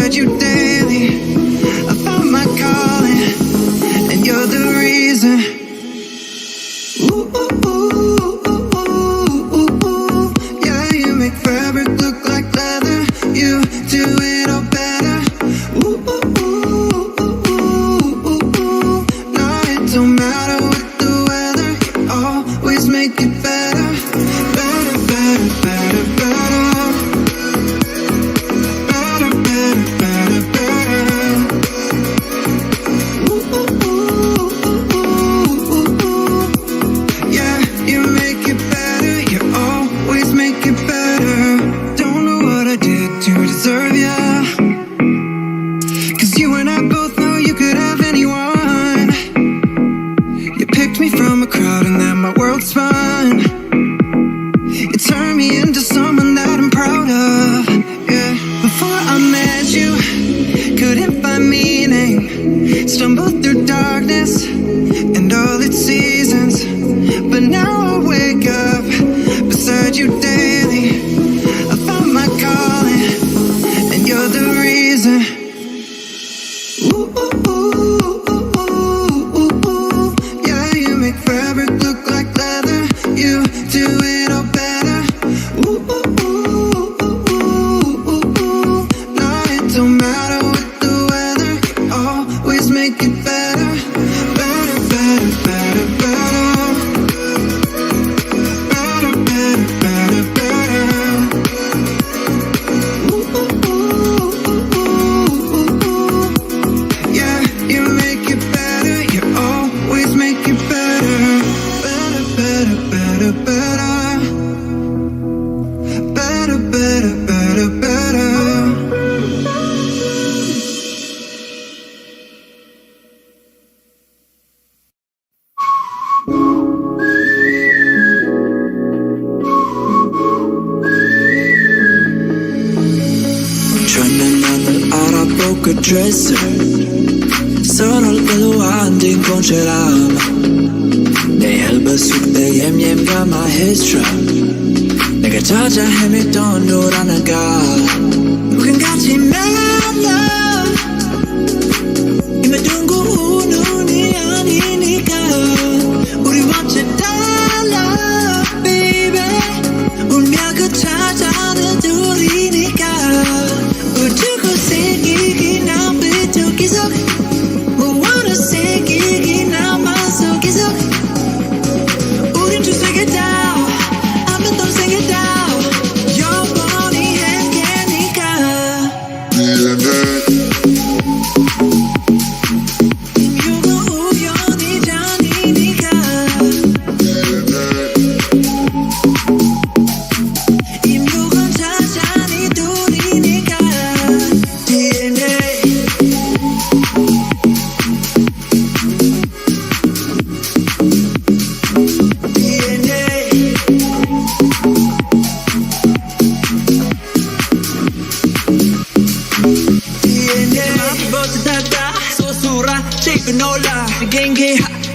beside you daily. I found my calling, and you're the reason. Ooh, ooh, ooh, ooh, ooh, ooh, ooh. Yeah, you make fabric look like leather. You do it all better. Ooh, ooh, ooh, ooh, ooh, ooh, ooh. No, it don't matter what the weather. You always make it better. Better, better, better, better. Better, better, better, better. Ooh, ooh, ooh, ooh, ooh, ooh. Yeah, you make it better. You always make it better. Don't know what I did to deserve ya. 'Cause you and I both know you could have anyone. You picked me from a crowd and then my world spun. You turned me into someone that I'm proud of. Yeah. Before I met you, couldn't find meaning. Stumbled through darkness and all its seasons. But now I wake up beside you daily. I found my calling, and you're the reason. Ooh, ooh, ooh, ooh, ooh, ooh, ooh. Yeah, you make fabric look like leather. You do it all better. Ooh, ooh, ooh, ooh, ooh, ooh, ooh. No, it don't matter what the weather. You always make it better. Better, better, better, better. Better, better, better, better. Ooh, ooh, ooh, ooh, ooh, ooh. Yeah, you make it better. You always make it better. Better, better, better, better. Better, better, better, better. Trying 나를 알아보고 드레스 서로를 일로한 딩 공처럼 내 앨범 속에 얌얌 감아 history 내가 찾아 헤맸던 노란 한가 우린 같이 만나 이만 둥고 눈이 아니니까 우리 완전 달라 baby 운명을 찾아는 둘이니까 우주고 새기기 난 빛도 계속 무언을 새기기 나만서 계속 우린 두 세계 다 아무 동생이 다 영원히 함께니까 임유가 우연히 아니니까 임무건 자잔히 둘이니까 DNA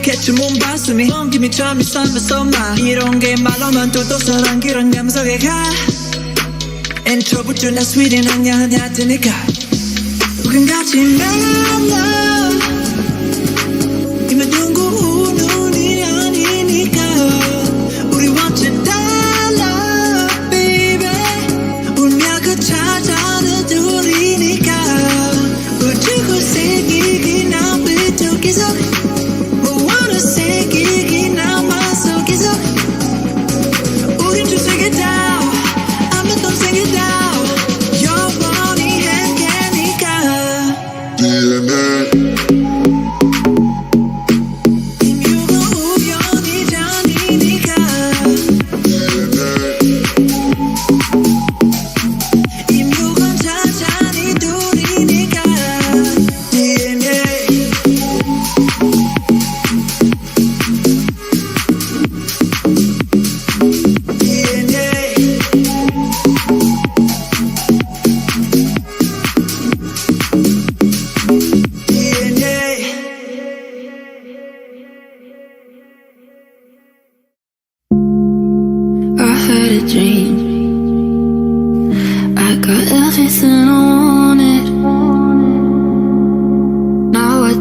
개츠 몸바숨이 엉김이 처음이 썸마 이런 게 말로만 또 사랑 그런 감성에 가 인트로부터 나 스윗한 아냐 뜨니까 우린 같이 만나 이만 둥고 눈이 아니니까 우리 완전 달라 baby 운명을 찾아는 둘이니까 우주고 새기기 난 빛도 계속 무언을 새기기 나만서 계속 우린 두 세계 다 아무 동생이 다 영원히 함께니까 DNA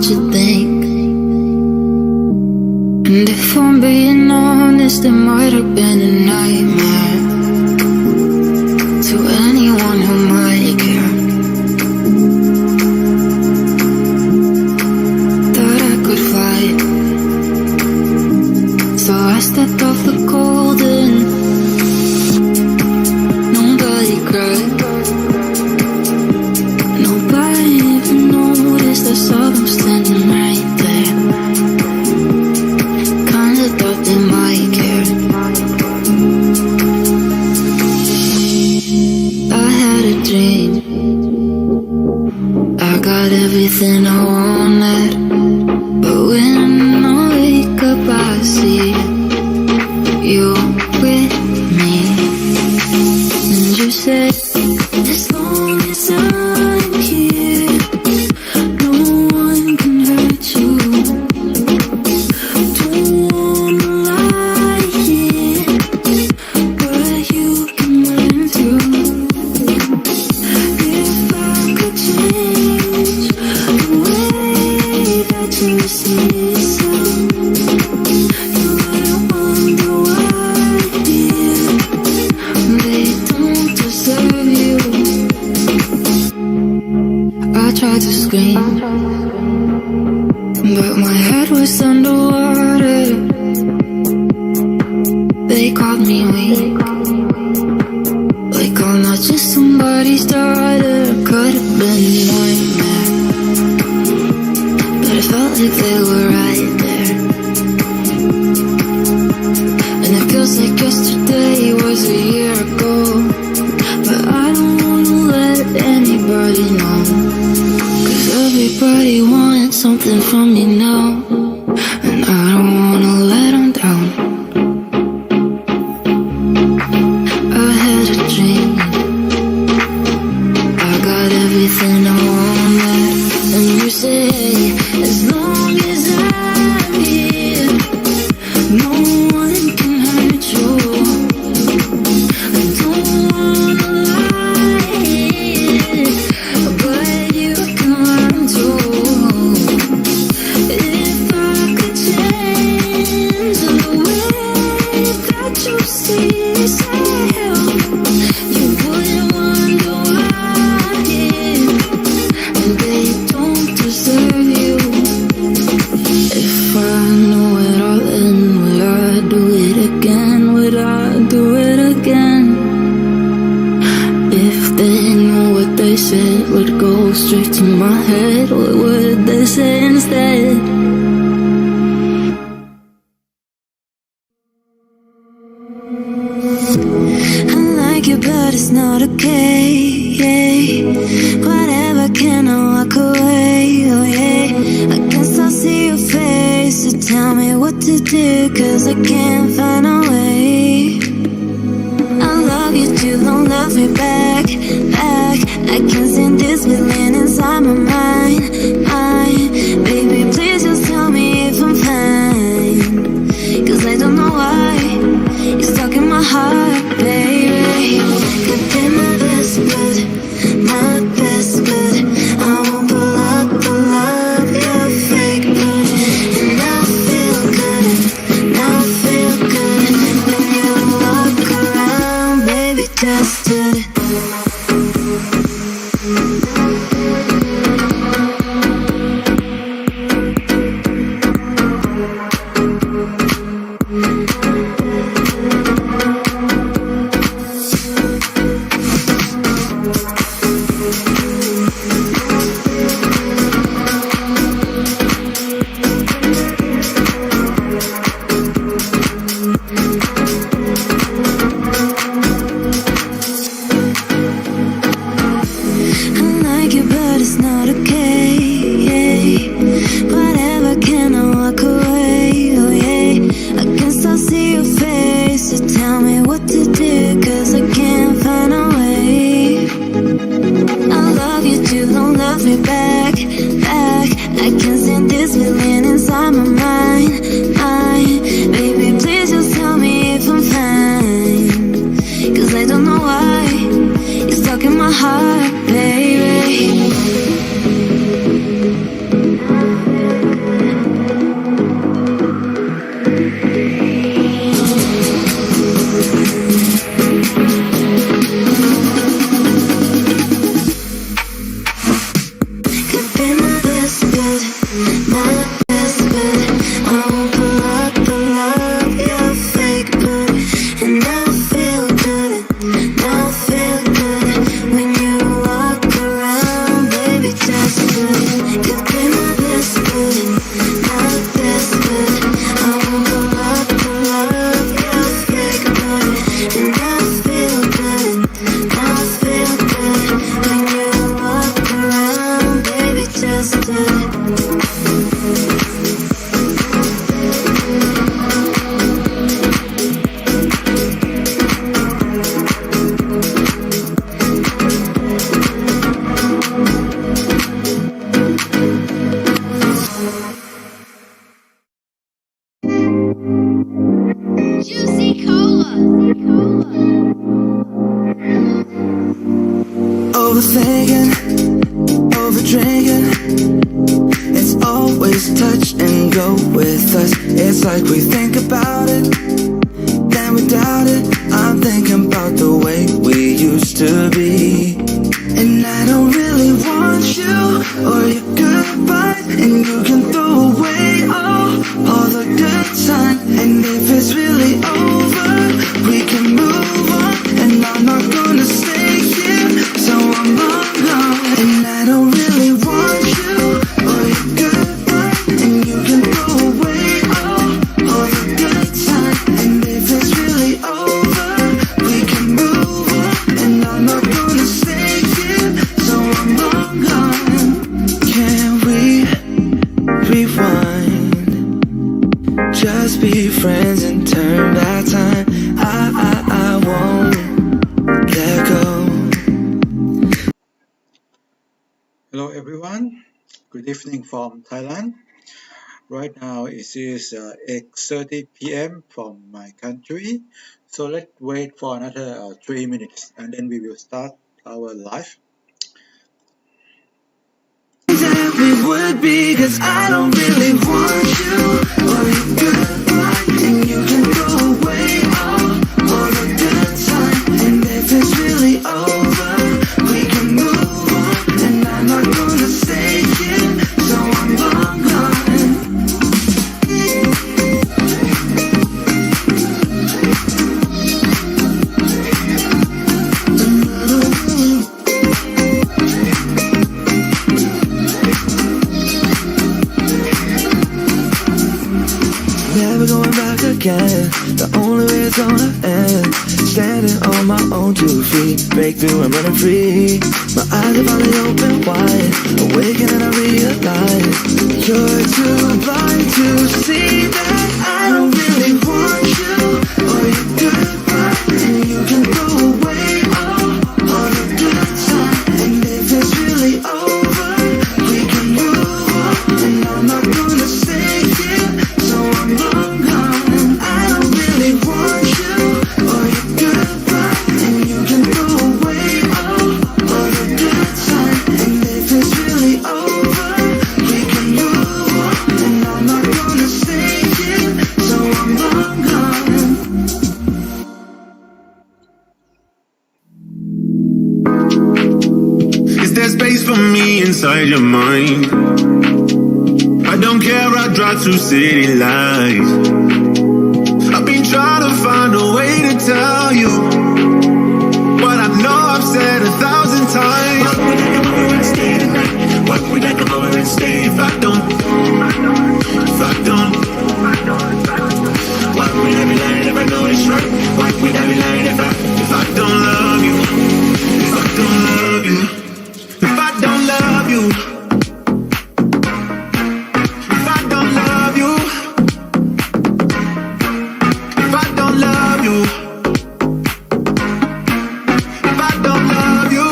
what you think. And if I'm being honest, it might have been a nightmare to anyone who might care. Thought I could fight, so I stepped off the golden. Nobody cried, nobody even noticed. I saw them standing right there. Kinda thought they might care. I had a dream, I got everything I wanted, but when I wake up I see you with me. And you said, as long as I'm here, no one can hurt you. Don't wanna lie here, but you can learn to. If I could change the way that you see yourself, you wouldn't wonder why, dear. They don't deserve you. I tried to scream, but my head was underwater. They called me weak, like I'm not just somebody's daughter. Could have been a nightmare, but it felt like they were right there. And it feels like yesterday was a year ago, but I don't wanna let anybody know, 'cause everybody wants something from me now, and I don't wanna let them down. I had a dream, I got everything I wanted, and you say, as long as I'm here, no one can hurt you. I don't wanna lie, but you can learn to. If I could change the way that you see yourself, you wouldn't wonder why, and they don't deserve you. If I knew it all, then would I do it again? Would I do it again? If they knew what they said would go straight to my head, what would they say instead? I like you, but it's not okay. Whatever, can I walk away? Oh yeah, I can still see your face, so tell me what to do, 'cause I can't find a way. I love you too, don't love me back. I can't stand this feeling inside my mind. Baby, please just tell me if I'm fine, 'cause I don't know why you're stuck in my heart, baby. Could be my best, but I won't pull up the love you're fake, but and I feel good when you walk around, baby, just do it. heart, baby. Juicy cola. Overthinking, overdrinking. It's always touch and go with us. It's like we think about it, then we doubt it. I'm thinking about the way we used to be, and I don't really want you or your goodbye. And you can throw away all the good time. And if it's really over, we can move on. And I'm not gonna stay here, so I'm gone. And I don't really want you or your goodbye. And you can throw away all the good time. And if it's really over, we can move on. And I'm not gonna stay here, so I'm gone. Can we rewind? Just be friends and turn back time. I won't let go. Hello everyone, good evening from Thailand. Right now it is 8:30 p.m. from my country. So let's wait for another 3 minutes and then we will start our live. That we would be, 'cause I don't really want you or your goodbye. And you can throw away all the good time. And if it's really over, we can move on. And I'm not gonna stay here, so I'm gone. Never going back again. The only way it's gonna end. Standing on my own 2 feet. Break through and running free. My eyes are finally open wide. Awaken and I realize you're too blind to see that I don't really want you or your goodbye. And you can throw away all the good time. And if it's really over, we can move on. And I'm not gonna stay here, so I'm gone. I don't really want you or your goodbye. And you can throw away all the good time. And if it's really over, we can move on. And I'm not gonna stay here, so I'm gone. Is there space for me inside your mind? I don't care, I drive through city lights. I've been trying to find a way to tell you what I know I've said 1,000 times. Why would I come over and stay tonight? Why would I come over and stay if I don't? Why would I be lying if I know it's right? Why would I be lying if I don't love you? If I don't love you? If I don't love you? If I don't love you? If I don't love you? If I don't love you?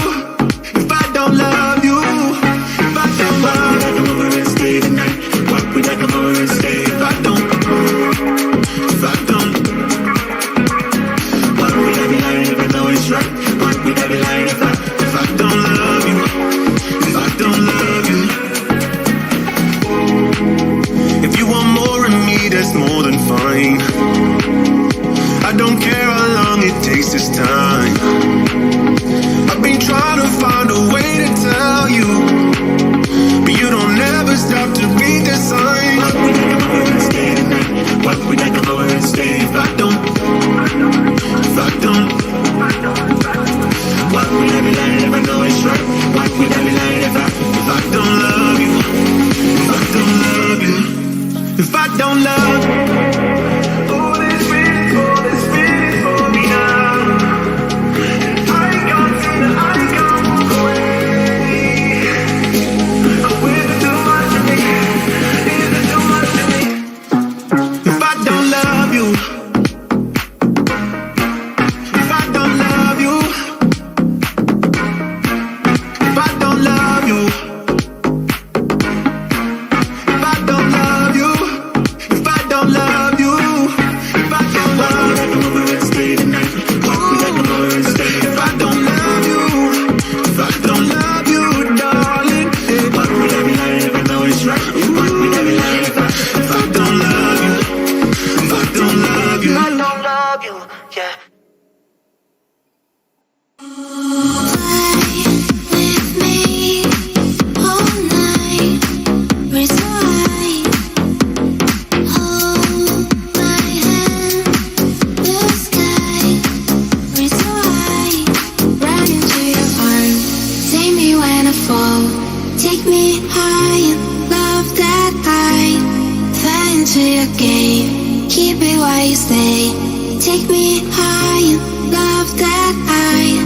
into your game. Keep it while you stay. Take me high, love that I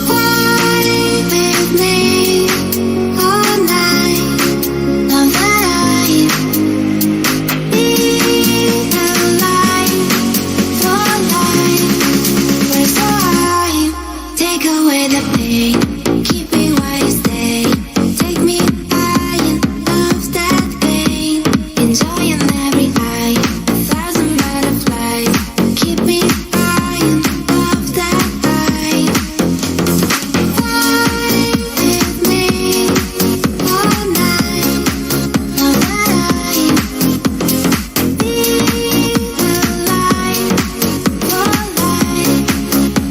fly with me all night. Love that I be the light for life. We're so high, take away the pain. Keep me while you stay. Take me high and love that pain. Enjoying every eye, 1,000 butterflies. Keep me high and love that high. Fly with me all night. Love that I be the light for life.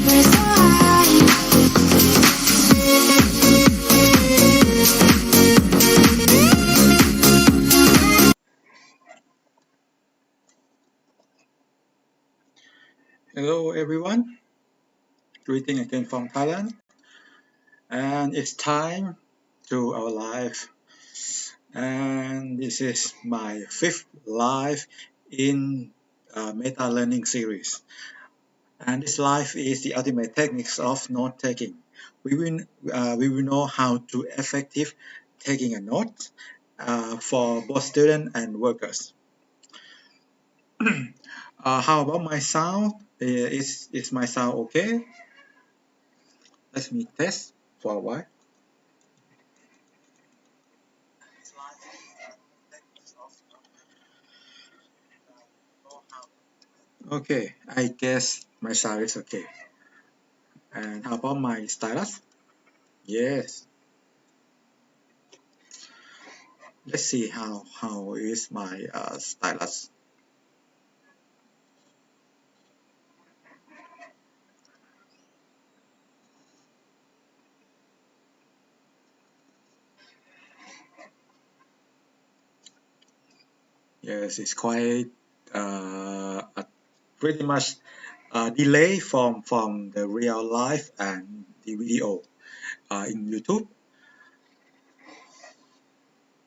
We're so high. Hello everyone, greeting again from Thailand, and it's time to our live, and this is my 5th live in meta learning series, and this live is the ultimate techniques of note taking. We will know how to effective taking a note for both students and workers. How about my sound? Is my sound okay? Let me test for a while. Okay, I guess my sound is okay. And how about my stylus? Yes. Let's see how is my stylus. Yes, it's quite pretty much delay from the real life and the video in YouTube.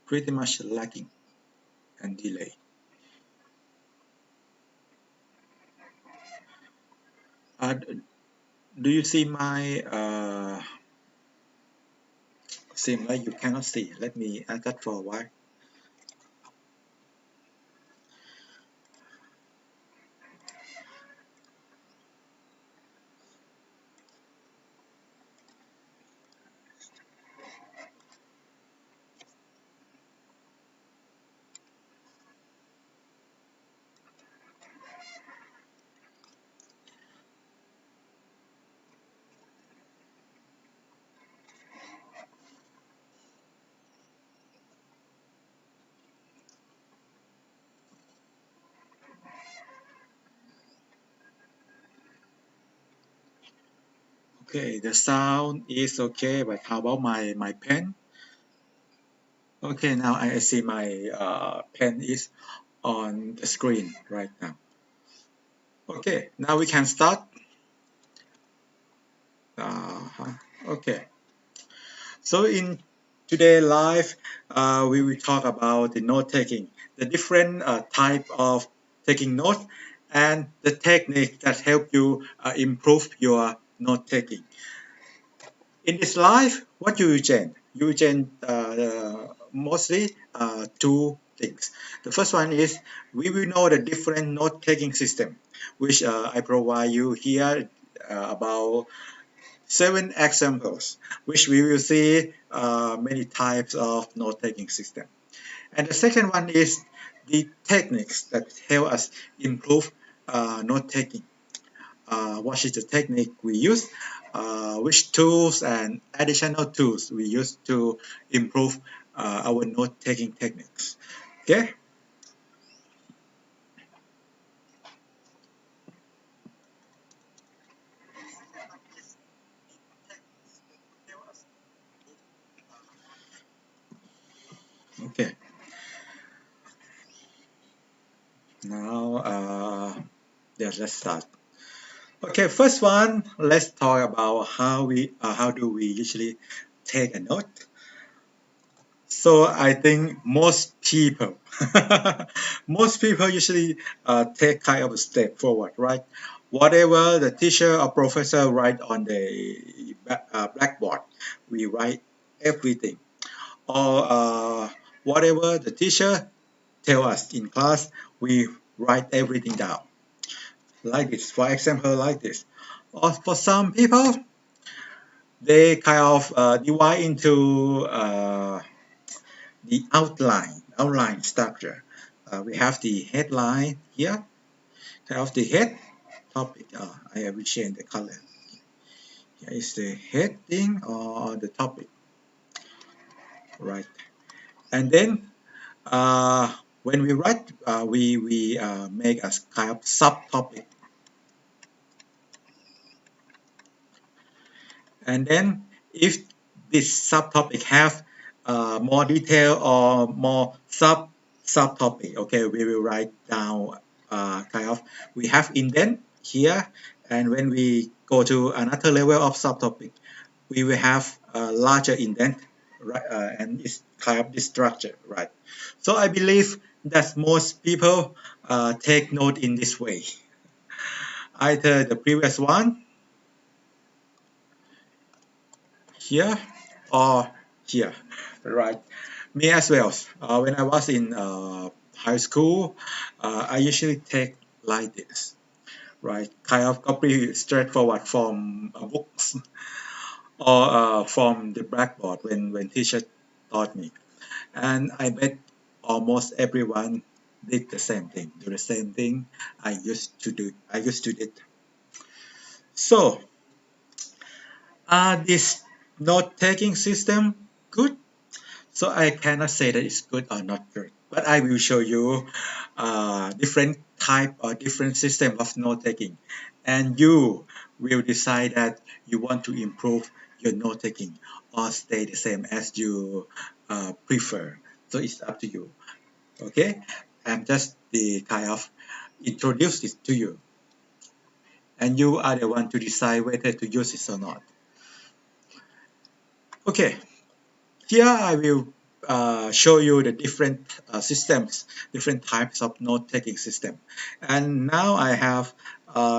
Pretty much lagging and delay. Do you see my seem like you cannot see? Let me add that for a while. Okay, the sound is okay, but how about my pen? Okay, now I see my pen is on the screen right now. Okay, now we can start. Okay, so in today live, we will talk about the note taking, the different type of taking notes, and the technique that help you improve your note taking. In this live, what you change? You change mostly two things. The first one is we will know the different note-taking system, which I provide you here about 7 examples, which we will see many types of note-taking system. And the second one is the techniques that help us improve note-taking. What is the technique we use, which tools and additional tools we use to improve our note-taking techniques. Okay. Okay. Now, yeah, let's start. Okay, first one, let's talk about how do we usually take a note. So I think most people. Most people usually take kind of a step forward, right? Whatever the teacher or professor write on the blackboard, we write everything. Or whatever the teacher tell us in class, we write everything down. Like this, for example, like this. Or for some people, they kind of divide into the outline structure. We have the headline here, kind of the head topic. I will change the color. Here is the heading or the topic, right? And then when we write, we make a kind of subtopic. And then if this subtopic have more detail or more subtopic, okay, we will write down kind of, we have indent here, and when we go to another level of subtopic, we will have a larger indent, right, and it's kind of this structure, right? So I believe that most people take note in this way. Either the previous one here or here, right? Me as well. When I was in high school, I usually take like this, right? Kind of copy straightforward from books or from the blackboard when teacher taught me. And I bet almost everyone did the same thing, do the same thing I used to do. I used to do. So, are this note-taking system good? So I cannot say that it's good or not good, but I will show you different type or different system of note taking, and you will decide that you want to improve your note taking or stay the same as you prefer. So it's up to you. Okay, I'm just the kind of introduce this to you, and you are the one to decide whether to use it or not. Okay. Here I will show you the different systems, different types of note-taking system. And now I have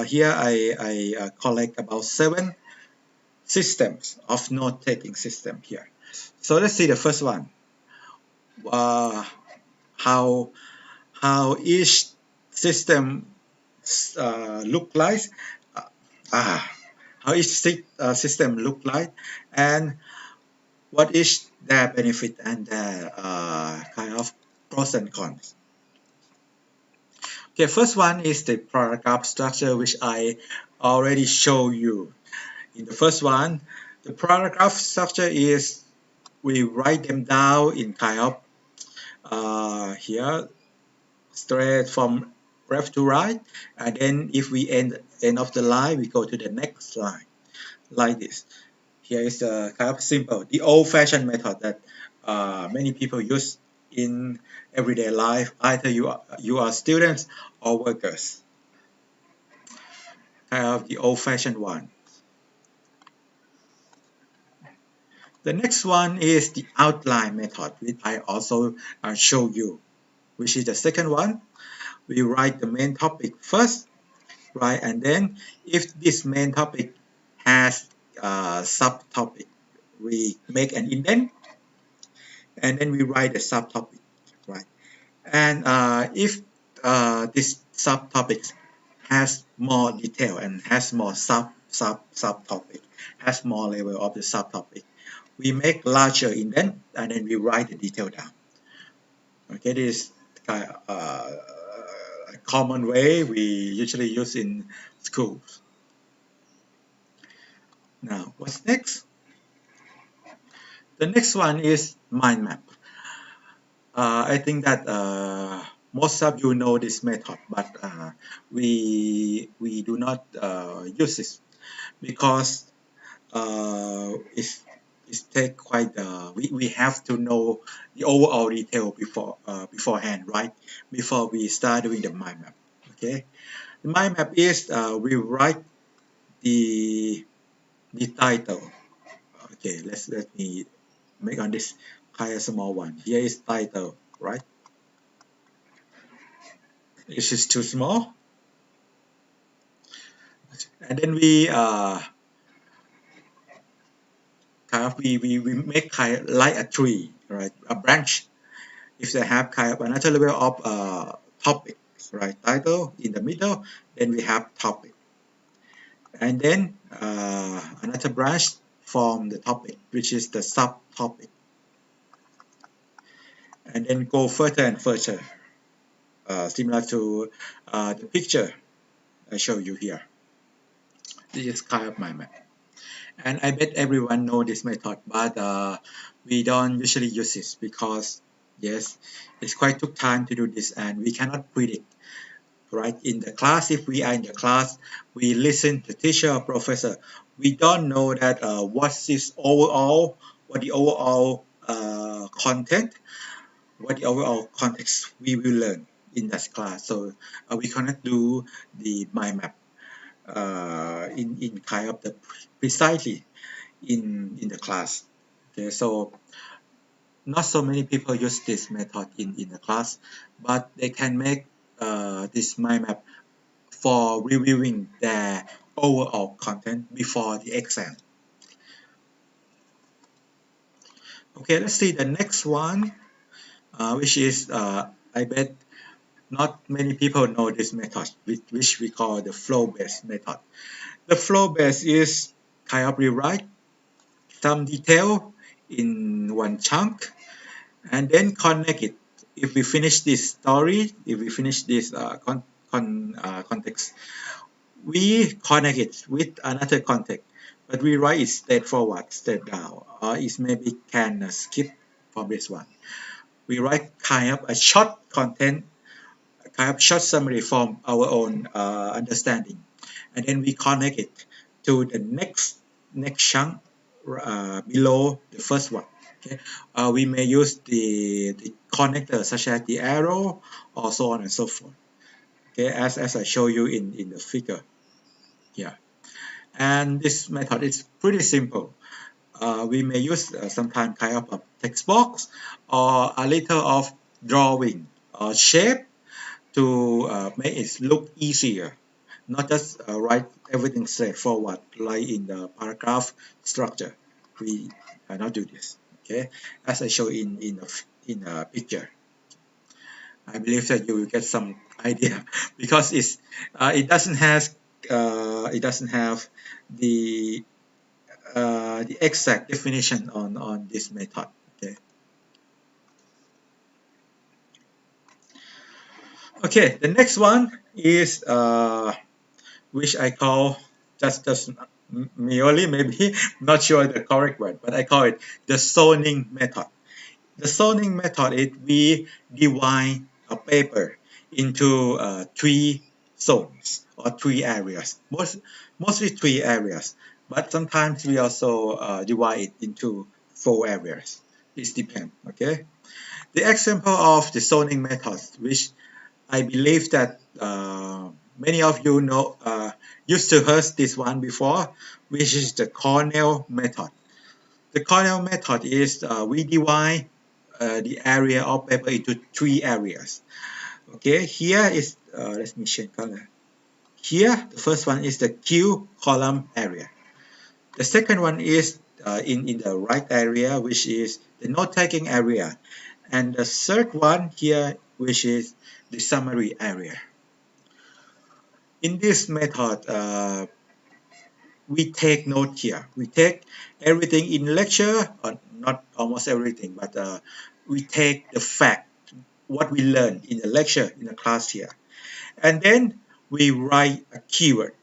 here I collect about 7 systems of note-taking system here. So let's see the first one. Uh, how each system look like. Uh, ah, how each system look like, and what is their benefit and their kind of pros and cons. Okay, first one is the paragraph structure, which I already show you. In the first one, the paragraph structure is we write them down in kind of here straight from left to right, and then if we end of the line, we go to the next line like this. Here is a kind of simple, the old-fashioned method that many people use in everyday life. Either you are students or workers. Kind of the old-fashioned one. The next one is the outline method, which I also show you, which is the second one. We write the main topic first, right, and then if this main topic has a subtopic, we make an indent and then we write the subtopic, right? And if this subtopic has more detail and has more subtopic, has more level of the subtopic, we make larger indent and then we write the detail down. Okay, this is kind of, a common way we usually use in schools. Now, what's next? The next one is mind map. I think that most of you know this method, but we do not use this because it's take quite we have to know the overall detail beforehand, right? Before we start doing the mind map. Okay, the mind map is we write the title. Okay, let me make on this higher small one. Here is title, right? This is too small. And then we we make kind of like a tree, right? A branch. If they have kind of another level of topic, right? Title in the middle, then we have topic. And then another branch from the topic, which is the subtopic. And then go further and further, similar to the picture I show you here. This is kind of my map. And I bet everyone know this method, but we don't usually use this because, yes, it's quite took time to do this and we cannot predict, right? In the class, if we are in the class, we listen to teacher or professor. We don't know that what the overall content, what the overall context we will learn in that class. So we cannot do the mind map in kind of the precisely in the class. Okay, so not so many people use this method in the class, but they can make this mind map for reviewing their overall content before the exam. Okay, let's see the next one, which is I bet not many people know this method, which we call the flow-based method. The flow-based is kind of rewrite some detail in one chunk and then connect it. If we finish this story, if we finish this context, we connect it with another context, but we write it straight forward, straight down, or it maybe can skip from this one. We write kind of a short content, kind of short summary from our own understanding, and then we connect it to the next chunk below the first one. Okay, we may use the connector such as the arrow or so on and so forth. Okay, as I show you in the figure. Yeah, and this method is pretty simple. We may use sometimes kind of a text box or a little of drawing or shape to make it look easier. Not just write everything straightforward like in the paragraph structure. We not do this. Okay, as I show in a picture. I believe that you will get some idea because it doesn't have the exact definition on this method. Okay. Okay. The next one is which I call just merely maybe not sure the correct word, but I call it the zoning method. The zoning method is we divide a paper into three zones or three areas, mostly three areas, but sometimes we also divide it into four areas. It depends. Okay. The example of the zoning methods, which I believe that many of you know used to heard this one before, which is the Cornell method. The Cornell method is we divide the area of paper into three areas. Okay, here is let me change color. Here, the first one is the Q column area. The second one is in the right area, which is the note-taking area. And the third one here, which is the summary area. In this method, we take note here. We take everything in lecture, or not almost everything, but we take the fact, what we learned in the lecture, in the class here. And then we write a keyword.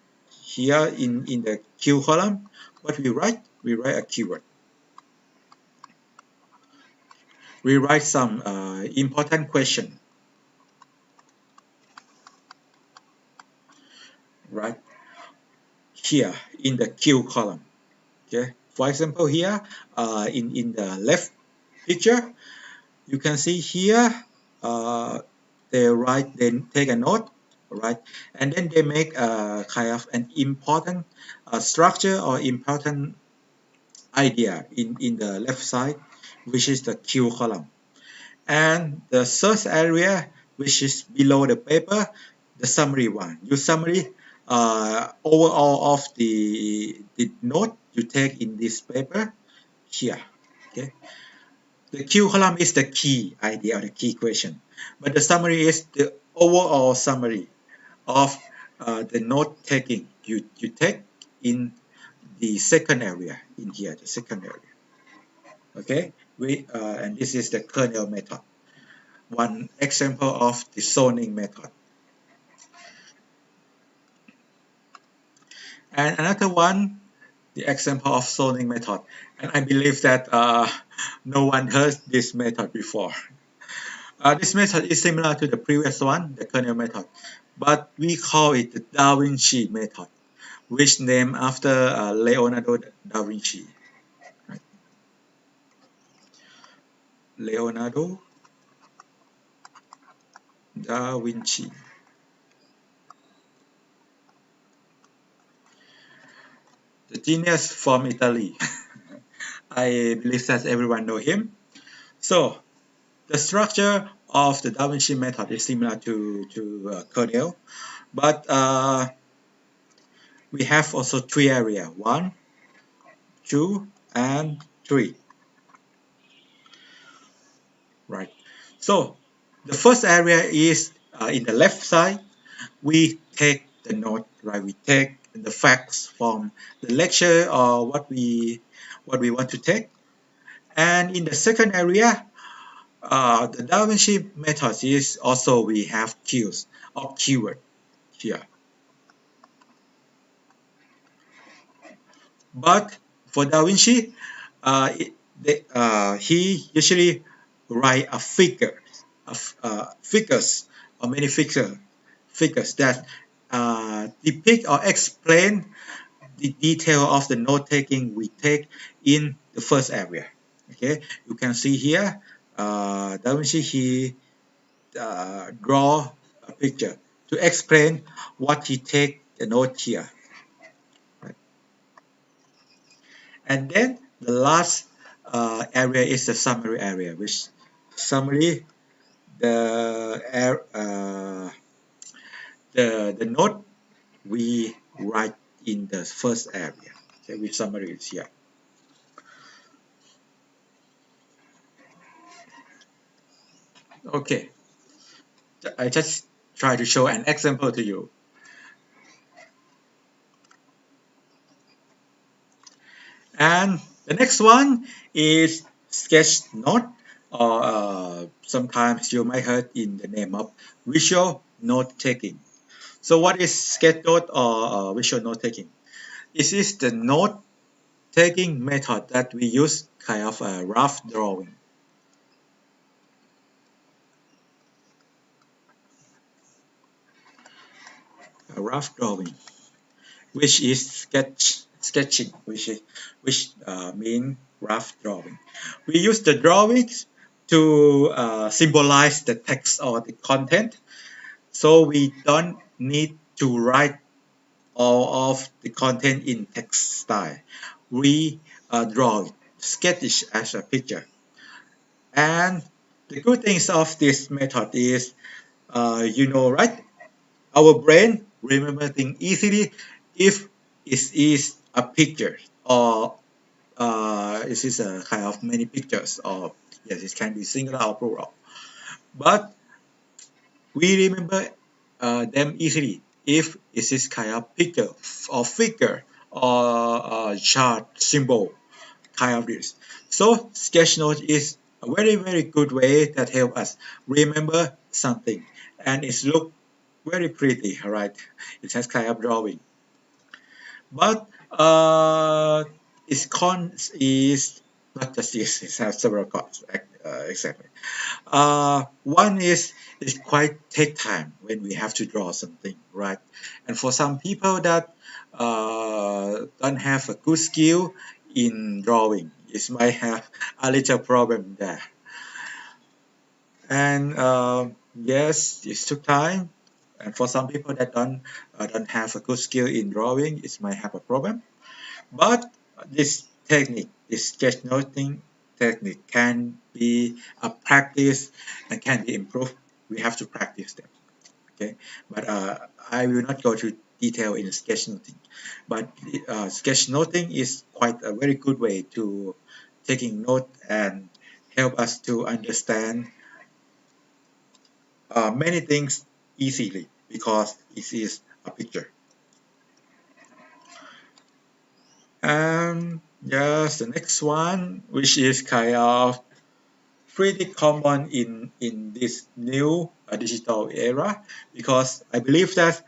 Here in the Q column, what we write a keyword. We write some important question, right? Here in the Q column. Okay. For example, here in the left picture, you can see here they take a note, right, and then they make a kind of an important structure or important idea in the left side, which is the Q column. And the search area, which is below the paper, the summary one. You summary overall of the note you take in this paper here. Okay. The Q column is the key idea or the key question, but the summary is the overall summary of the note taking you take in the second area in here, the second area. Okay, and this is the kernel method. One example of the zoning method. And another one, the example of zoning method. And I believe that no one heard this method before. This method is similar to the previous one, the kernel method, but we call it the Da Vinci method, which named after Leonardo da Vinci. Right? Leonardo da Vinci. The genius from Italy. I believe that everyone know him. So the structure of the Da Vinci method is similar to kernel, but we have also three areas: 1, 2, and 3. Right. So the first area is in the left side. We take the note, right? We take the facts from the lecture or what we want to take. And in the second area, the Da Vinci method is also we have cues or keyword here. But for Da Vinci, he usually write a figure, figures or many figures that depict or explain the detail of the note taking we take in the first area. Okay, you can see here, Da Vinci he draw a picture to explain what he take the note here. Right? And then the last area is the summary area, which summary the the note we write in the first area. Okay, we summary it here. Okay, I just try to show an example to you. And the next one is sketch note, or sometimes you might heard in the name of visual note taking. So what is sketch note or visual note taking? This is the note taking method that we use kind of a rough drawing. A rough drawing, which is sketching, which mean rough drawing. We use the drawings to symbolize the text or the content, so we don't need to write all of the content in text style. We draw it, sketch it as a picture. And the good things of this method is, you know, right? Our brain remember things easily if it is a picture or it is a kind of many pictures, or yes, it can be singular or plural. But we remember them easily if it is kind of picture or figure or chart symbol kind of this. So sketch note is a very good way that help us remember something, and it look very pretty, right? It has kind of drawing, but its cons is not just this. It has several cons. Exactly. One is it quite take time when we have to draw something, right? And for some people that don't have a good skill in drawing, it might have a little problem there. And yes, it took time. And for some people that don't have a good skill in drawing, it might have a problem. But this technique, this sketch noting technique, can be a practice and can be improved we have to practice them. Okay, but I will not go to detail in sketchnoting. But sketchnoting is quite a very good way to taking note and help us to understand many things easily because it is a picture. And yes, the next one, which is kind of pretty common in this new digital era, because I believe that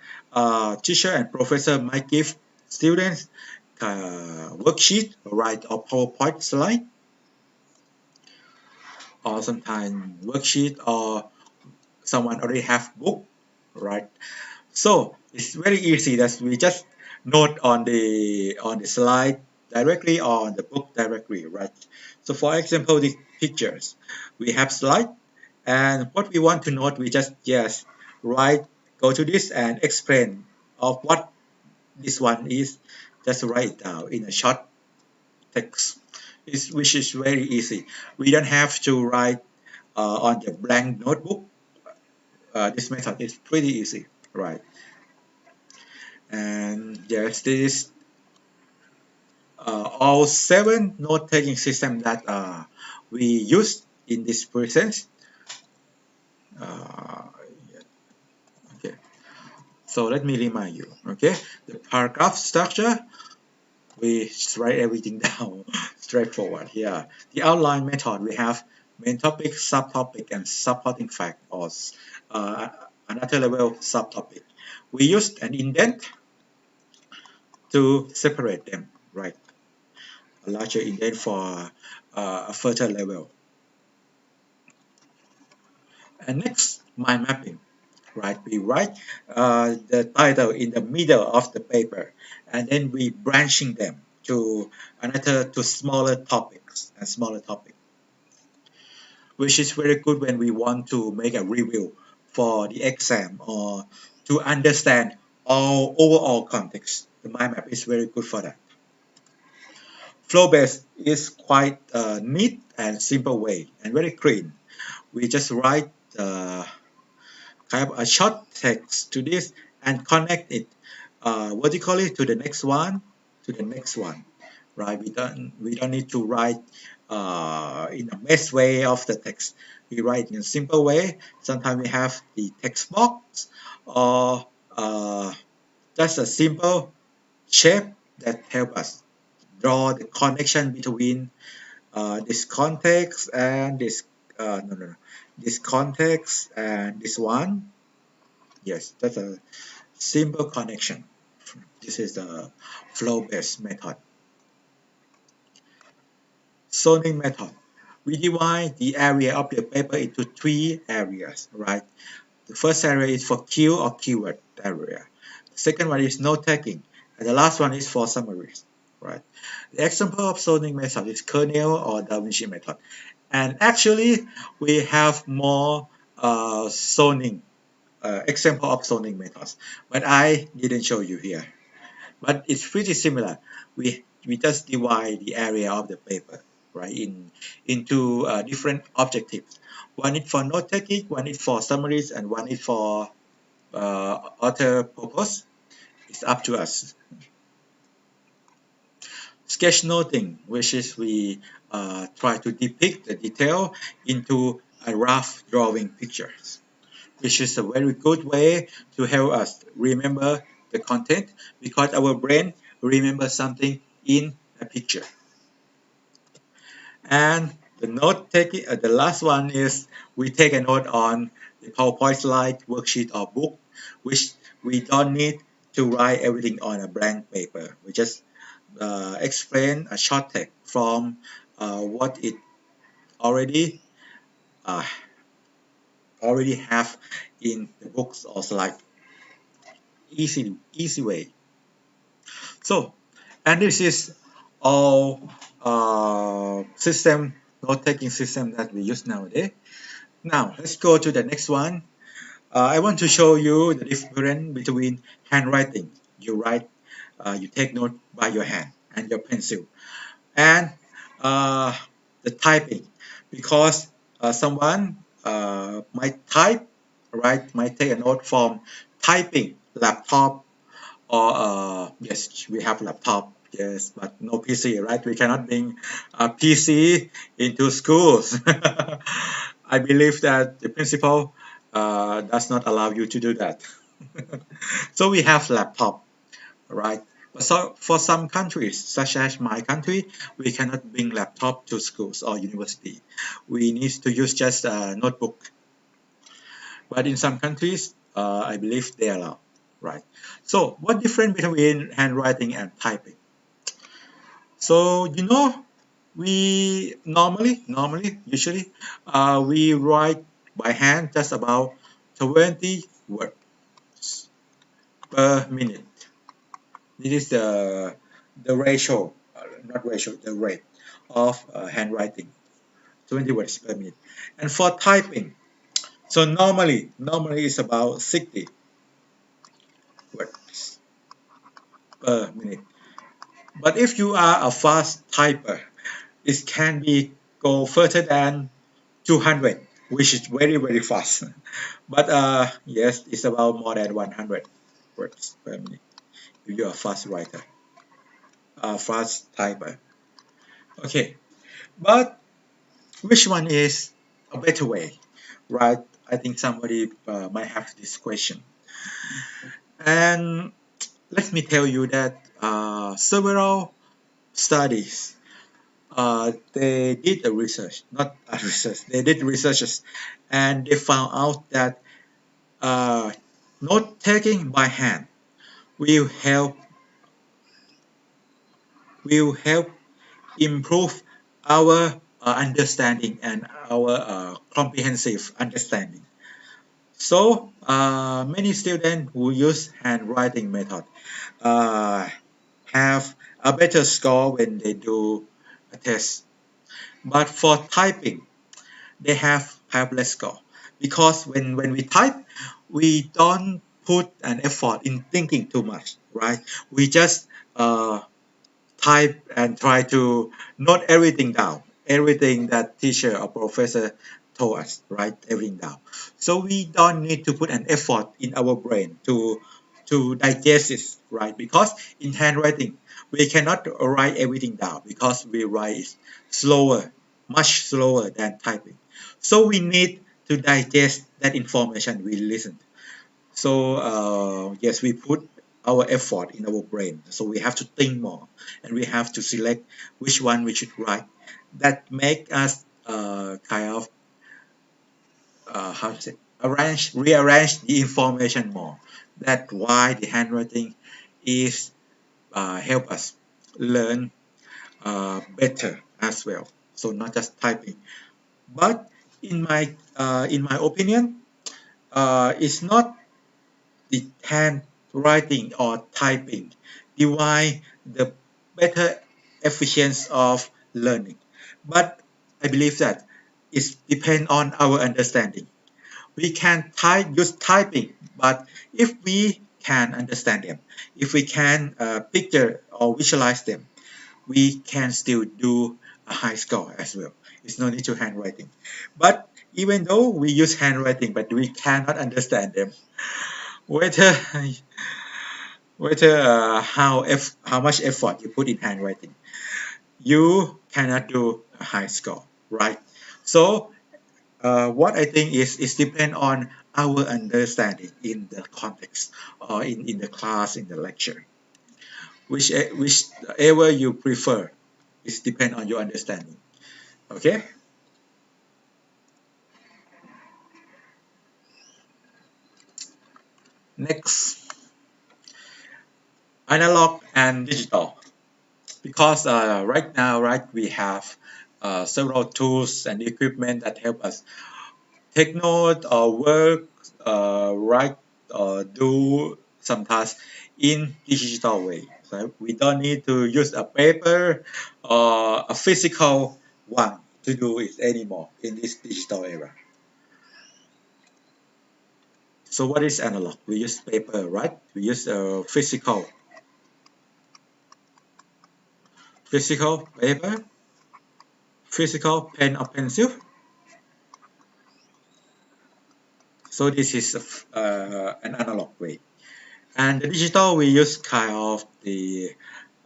teacher and professor might give students worksheet, right, or PowerPoint slide, or sometimes worksheet, or someone already have book, right? So it's very easy that we just note on the slide directly or on the book directly, right? So for example, the pictures, we have slide, and what we want to note, we just yes write, go to this and explain of what this one is. Just write it down in a short text, which is very easy. We don't have to write on the blank notebook. This method is pretty easy, right? And yes, this all 7 note-taking systems that we use in this present. Uh, okay, so let me remind you. Okay, the paragraph structure, we write everything down straightforward. Yeah, the outline method, we have main topic, subtopic, and supporting fact, or uh, another level subtopic. We used an indent to separate them, right? A larger indent for a further level. And next, mind mapping, right? We write the title in the middle of the paper, and then we branching them to to smaller topics and smaller topics, which is very good when we want to make a review for the exam or to understand all overall context. The mind map is very good for that. Flow based is quite a neat and simple way and very clean. We just write kind of a short text to this and connect it vertically to the next one, right? We don't need to write in a mess way of the text. We write in a simple way. Sometimes we have the text box or just a simple shape that help us draw the connection between this context and this no, no, no, this context and this one. Yes, that's a simple connection. This is the flow-based method. Zoning method. We divide the area of the paper into 3 areas, right? The first area is for cue or keyword area. The second one is note taking, and the last one is for summaries, right? The example of zoning method is kernel or Da Vinci method. And actually, we have more zoning example of zoning methods, but I didn't show you here. But it's pretty similar. We just divide the area of the paper, right, into different objectives. One is for note taking, one is for summaries, and one is for author purpose. It's up to us. Sketchnoting, which is we try to depict the detail into a rough drawing pictures, which is a very good way to help us remember the content because our brain remembers something in a picture. And the note taking, the last one is we take a note on the PowerPoint slide, worksheet, or book, which we don't need to write everything on a blank paper. We just explain a short text from what it already uh, already have in the books or slide. Easy way. So, and this is all system note-taking system that we use nowadays. Now, let's go to the next one. I want to show you the difference between handwriting. You write, you take note by your hand and your pencil, and uh, the typing, because someone might type right, might take a note from typing laptop or yes, we have laptop, yes, but no PC, right? We cannot bring a PC into schools. I believe that the principal does not allow you to do that. So we have laptop, right? But so for some countries, such as my country, we cannot bring laptop to schools or university. We need to use just a notebook. But in some countries, I believe they allow, right? So what difference between handwriting and typing? So we usually, we write by hand just about 20 words per minute. This is the ratio, not ratio, the rate of handwriting, 20 words per minute. And for typing, so normally it's about 60 words per minute. But if you are a fast typer, it can be go further than 200, which is very fast. But yes, it's about more than 100 words per minute if you're a fast writer, a fast typer. Okay, but which one is a better way, right? I think somebody might have this question. And let me tell you that several studies, they did a research, not a research, they did researches, and they found out that note taking by hand will help improve our understanding and our comprehensive understanding. So many students who use handwriting method uh, have a better score when they do a test. But for typing, they have less score because when we type, we don't put an effort in thinking too much, right? We just type and try to note everything down, everything that teacher or professor told us, write everything down. So we don't need to put an effort in our brain to digest it, right? Because in handwriting, we cannot write everything down because we write slower, much slower than typing. So we need to digest that information we listen. So yes, we put our effort in our brain. So we have to think more, and we have to select which one we should write. That make us kind of how to say rearrange the information more. That's why the handwriting is help us learn better as well. So not just typing, but in my opinion, it's not the handwriting or typing divide the better efficiency of learning. But I believe that it depends on our understanding. We can use typing, but if we can understand them, if we can picture or visualize them, we can still do a high score as well. It's no need to handwriting. But even though we use handwriting, but we cannot understand them, whether how much effort you put in handwriting, you cannot do a high score, right? So what I think is depend on our understanding in the context or in the class in the lecture, whichever you prefer, is depend on your understanding. Okay. Next, analog and digital. Because right now, right, we have several tools and equipment that help us take note or work, write or do some tasks in digital way. So we don't need to use a paper or a physical one to do it anymore in this digital era. So what is analog? We use paper, right? We use physical paper, physical pen or pencil. So this is an analog way. And the digital, we use kind of the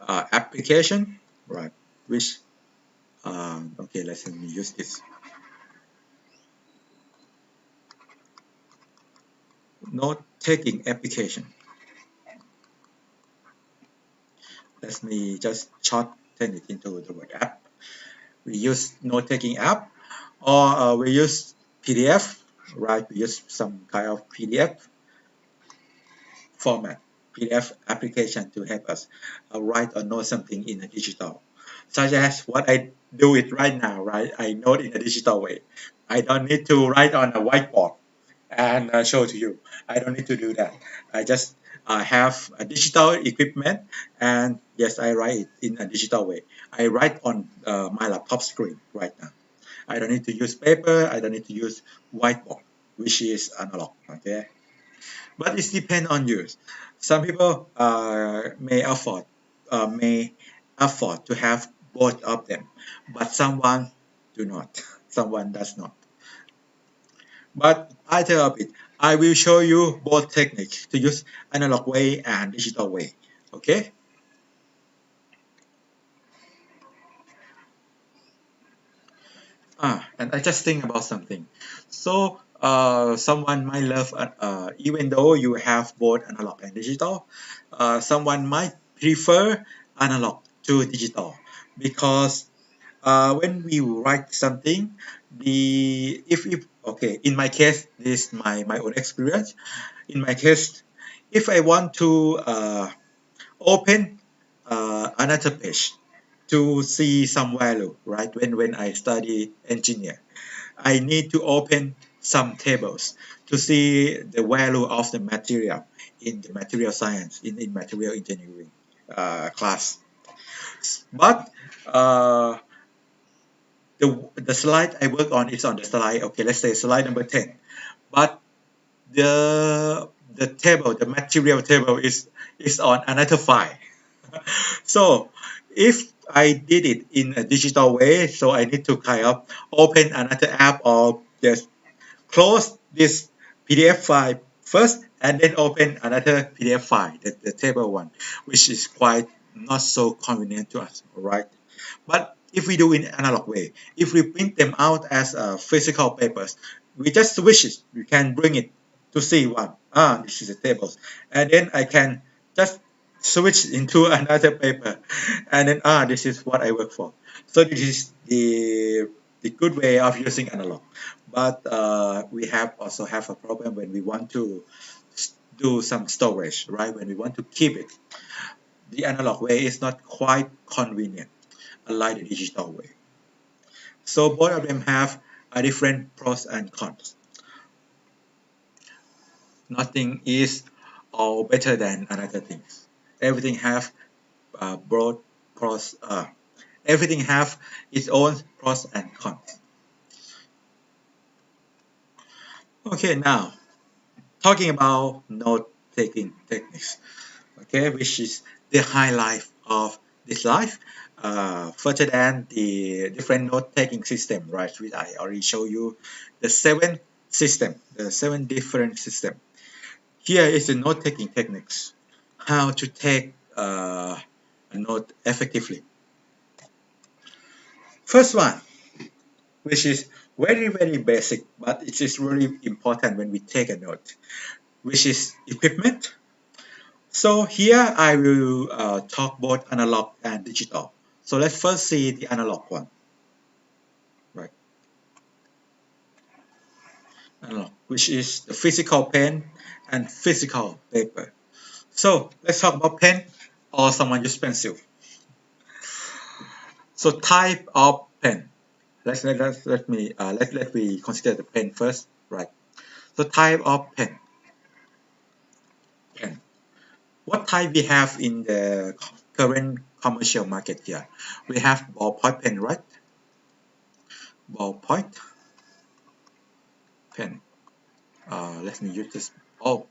application, right? Which, okay, let me use this. Note-taking application. Let me just shorten it into the word app. We use note-taking app, or we use PDF, right? We use some kind of PDF format, PDF application to help us write or note something in a digital. Such as what I do it right now, right? I note in a digital way. I don't need to write on a whiteboard and show to you. I don't need to do that. I just have a digital equipment, and yes, I write it in a digital way. I write on my laptop screen right now. I don't need to use paper. I don't need to use whiteboard, which is analog. Okay, but it depends on you. Some people may afford to have both of them, but someone do not. Someone does not. But either of it, I will show you both techniques to use analog way and digital way. Okay? And I just think about something. So someone might love, even though you have both analog and digital, someone might prefer analog to digital because when we write something, if okay, in my case, this is my own experience. In my case, if I want to open another page to see some value, right? When I study engineer, I need to open some tables to see the value of the material in the material science, in material engineering class. But the slide I work on is on the slide, okay, let's say slide number 10. But the table, the material table is on another file. So if I did it in a digital way, so I need to kind of open another app or just close this PDF file first and then open another PDF file, the table one, which is quite not so convenient to us, all right? But if we do in analog way, if we print them out as physical papers, we just switch it. We can bring it to see one. This is the tables, and then I can just switch into another paper, and then this is what I work for. So this is the good way of using analog. But we have also have a problem when we want to do some storage, right? When we want to keep it, the analog way is not quite convenient unlike the digital way. So both of them have a different pros and cons. Nothing is all better than another thing. Everything have broad pros. Everything have its own pros and cons. Okay, now talking about note-taking techniques. Okay, which is the highlight of this life. Further than the different note-taking system, right? Which I already show you the seven different system. Here is the note-taking techniques. How to take a note effectively. First one, which is very basic, but it is really important when we take a note, which is equipment. So here I will talk both analog and digital. So let's first see the analog one, right? Analog, which is the physical pen and physical paper. So let's talk about pen or someone use pencil. So type of pen. Let me consider the pen first, right? So type of pen. Pen. What type we have in the current commercial market here? We have ballpoint pen, right? Ballpoint pen. Let me use this. Oh,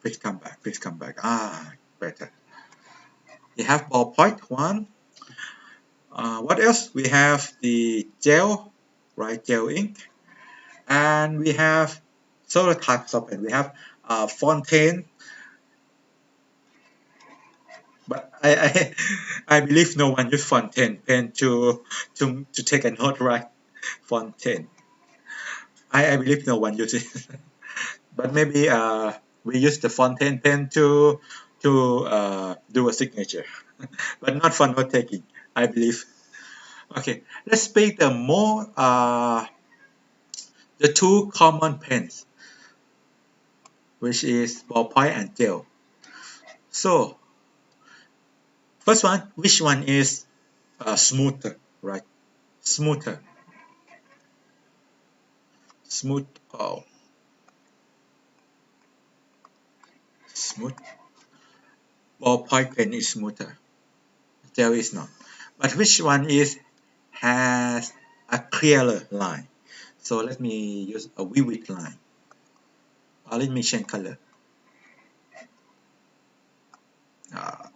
please come back. Please come back. Better. We have ballpoint one. What else? We have the gel, right? Gel ink. And we have several types of pen. We have Fontaine, but I believe no one use Fontaine pen to take a note, right? Fontaine. I believe no one uses it. But maybe we use the Fontaine pen to do a signature, but not for note taking, I believe. Okay, let's pick the two common pens, which is ballpoint and gel. So first one, which one is smoother, right? Smoother, smooth. Oh, smooth. Ballpoint pen is smoother. Gel is not. But which one is has a clearer line? So let me use a vivid line. Or let me change color. Uh,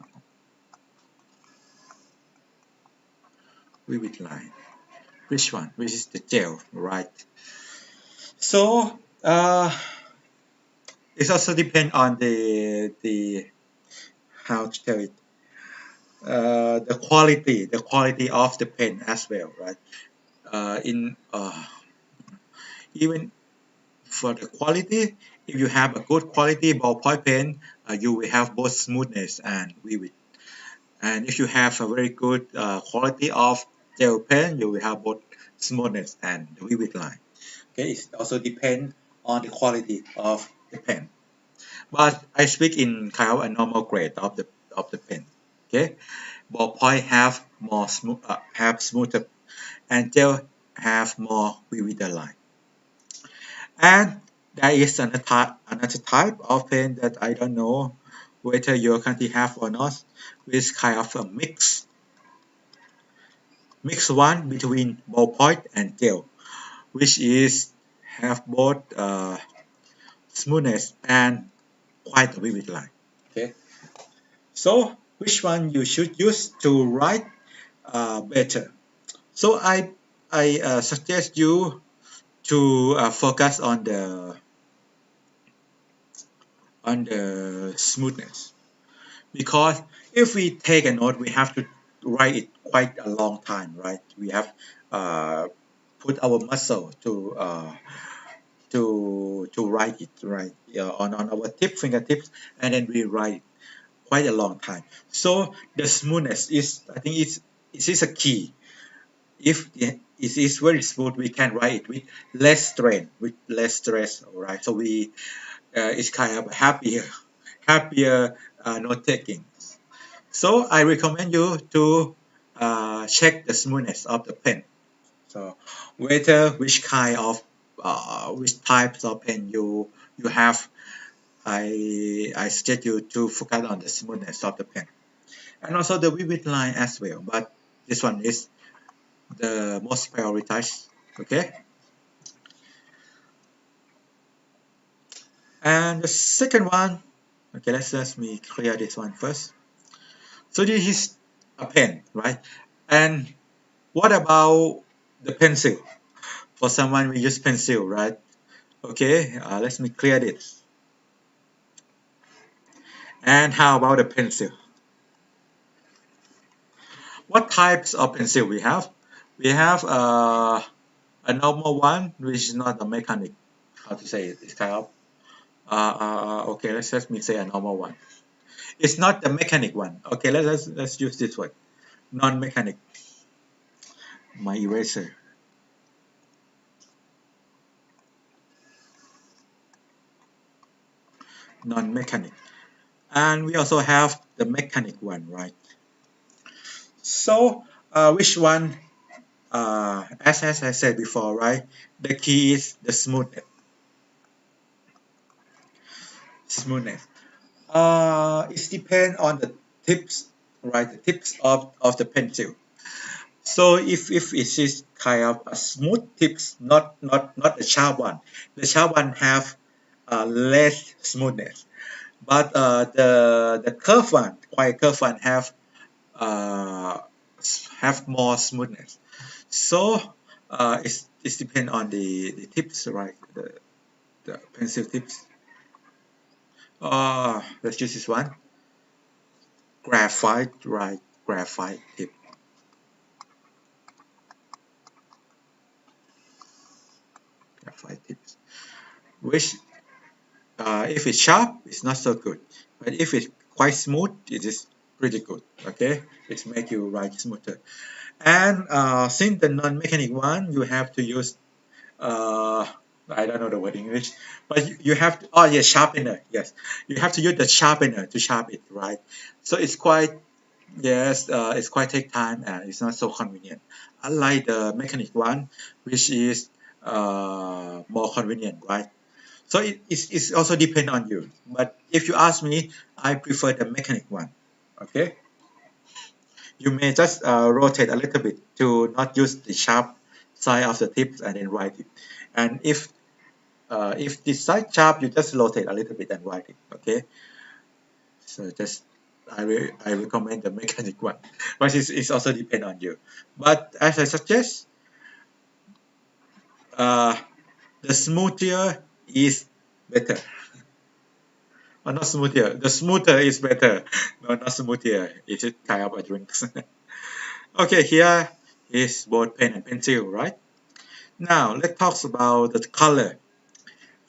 vivid line. Which one? Which is the gel, right? So it also depends on the how to tell it, the quality of the pen as well, right? In Even for the quality, if you have a good quality ballpoint pen, you will have both smoothness and vivid. And if you have a very good quality of gel pen, you will have both smoothness and the vivid line. Okay, it also depends on the quality of the pen. But I speak in kind of a normal grade of the pen. Okay, ballpoint have smoother, and gel have more vivid line. And there is another type of pen that I don't know whether your country have or not, which is kind of a mix one between ballpoint and gel, which is have both smoothness and quite a vivid line. Okay, so which one you should use to write better? So I suggest you to focus on the smoothness, because if we take a note, we have to write it quite a long time, right? We have uh, put our muscle to write it, right? On our fingertips, and then we write quite a long time. So the smoothness is, I think, it is a key. If it is very smooth, we can write it with less strain, with less stress, all right? So it's kind of happier note taking. So I recommend you to check the smoothness of the pen. So whether which types of pen you have, I suggest you to focus on the smoothness of the pen, and also the vivid line as well. But this one is the most prioritized. Okay, and the second one. Okay, let me clear this one first. So this is a pen, right? And what about the pencil? For someone we use pencil, right? Okay, let me clear this. And how about the pencil? What types of pencil we have? We have a normal one, which is not a mechanic. How to say it? It's kind of okay. Let me say a normal one. It's not the mechanic one. Okay, let's use this one. Non-mechanic. My eraser. Non-mechanic. And we also have the mechanic one, right? So which one? As I said before, right? The key is the smoothness. Smoothness. It depends on the tips, right? The tips of the pencil. So if it is kind of a smooth tips, not the sharp one. The sharp one have less smoothness, but the curved one, quite curved one, uh, have more smoothness. So It's depend on the tips, right? The pencil tips. Let's use this one. Graphite, right? Graphite tip. Graphite tips. Which, if it's sharp, it's not so good. But if it's quite smooth, it is pretty good. Okay, it make you write smoother. And since the non-mechanic one, you have to use I don't know the word in English, but you have to, oh yes, sharpener. Yes, you have to use the sharpener to sharpen it, right? So it's quite, yes, it's quite take time and it's not so convenient. Unlike the mechanic one, which is more convenient, right? So it's also depend on you. But if you ask me, I prefer the mechanic one. Okay, you may just rotate a little bit to not use the sharp side of the tips and then write it. And if this side sharp, you just rotate a little bit and write it. Okay, so just I recommend the mechanic one, but it's also depend on you. But as I suggest, uh, the smoother is better. Or not smoother. The smoother is better. No, not smoother. It's just kind of a drink. Okay, here is both pen and pencil, right? Now let's talk about the color.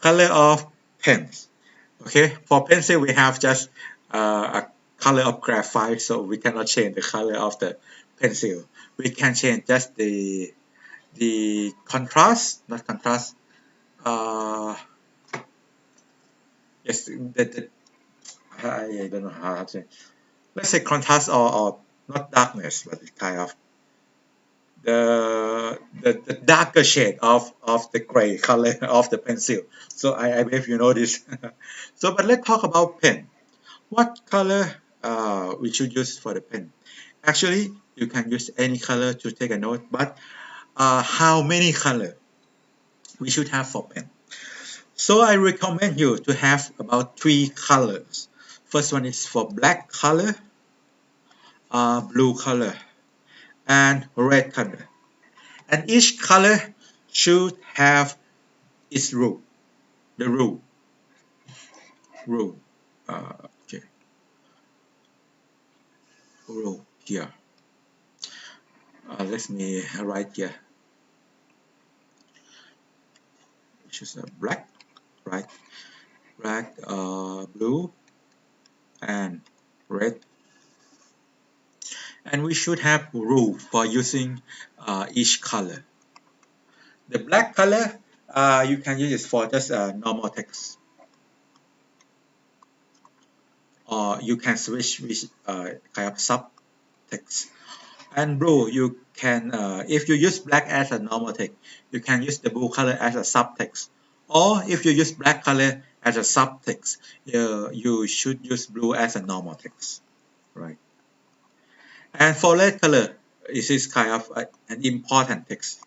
Color of pens. Okay, for pencil we have just a color of graphite, so we cannot change the color of the pencil. We can change just the contrast, not contrast. Yes, I don't know how to say. Let's say contrast or not darkness, but it's kind of the darker shade of the gray color of the pencil. So I believe you know this. So, but let's talk about pen. What color we should use for the pen? Actually, you can use any color to take a note, but how many color we should have for pen? So I recommend you to have about 3 colors. First one is for black color, blue color, and red color. And each color should have its rule. The rule. Okay. Rule here. Let me write here. Choose a black, right? Black, blue, and red. And we should have rule for using each color. The black color, you can use it for just normal text. Or you can switch with kind of subtext. And blue, you can, if you use black as a normal text, you can use the blue color as a subtext. Or if you use black color as a subtext, you should use blue as a normal text, right? And for red color, it is kind of an important text.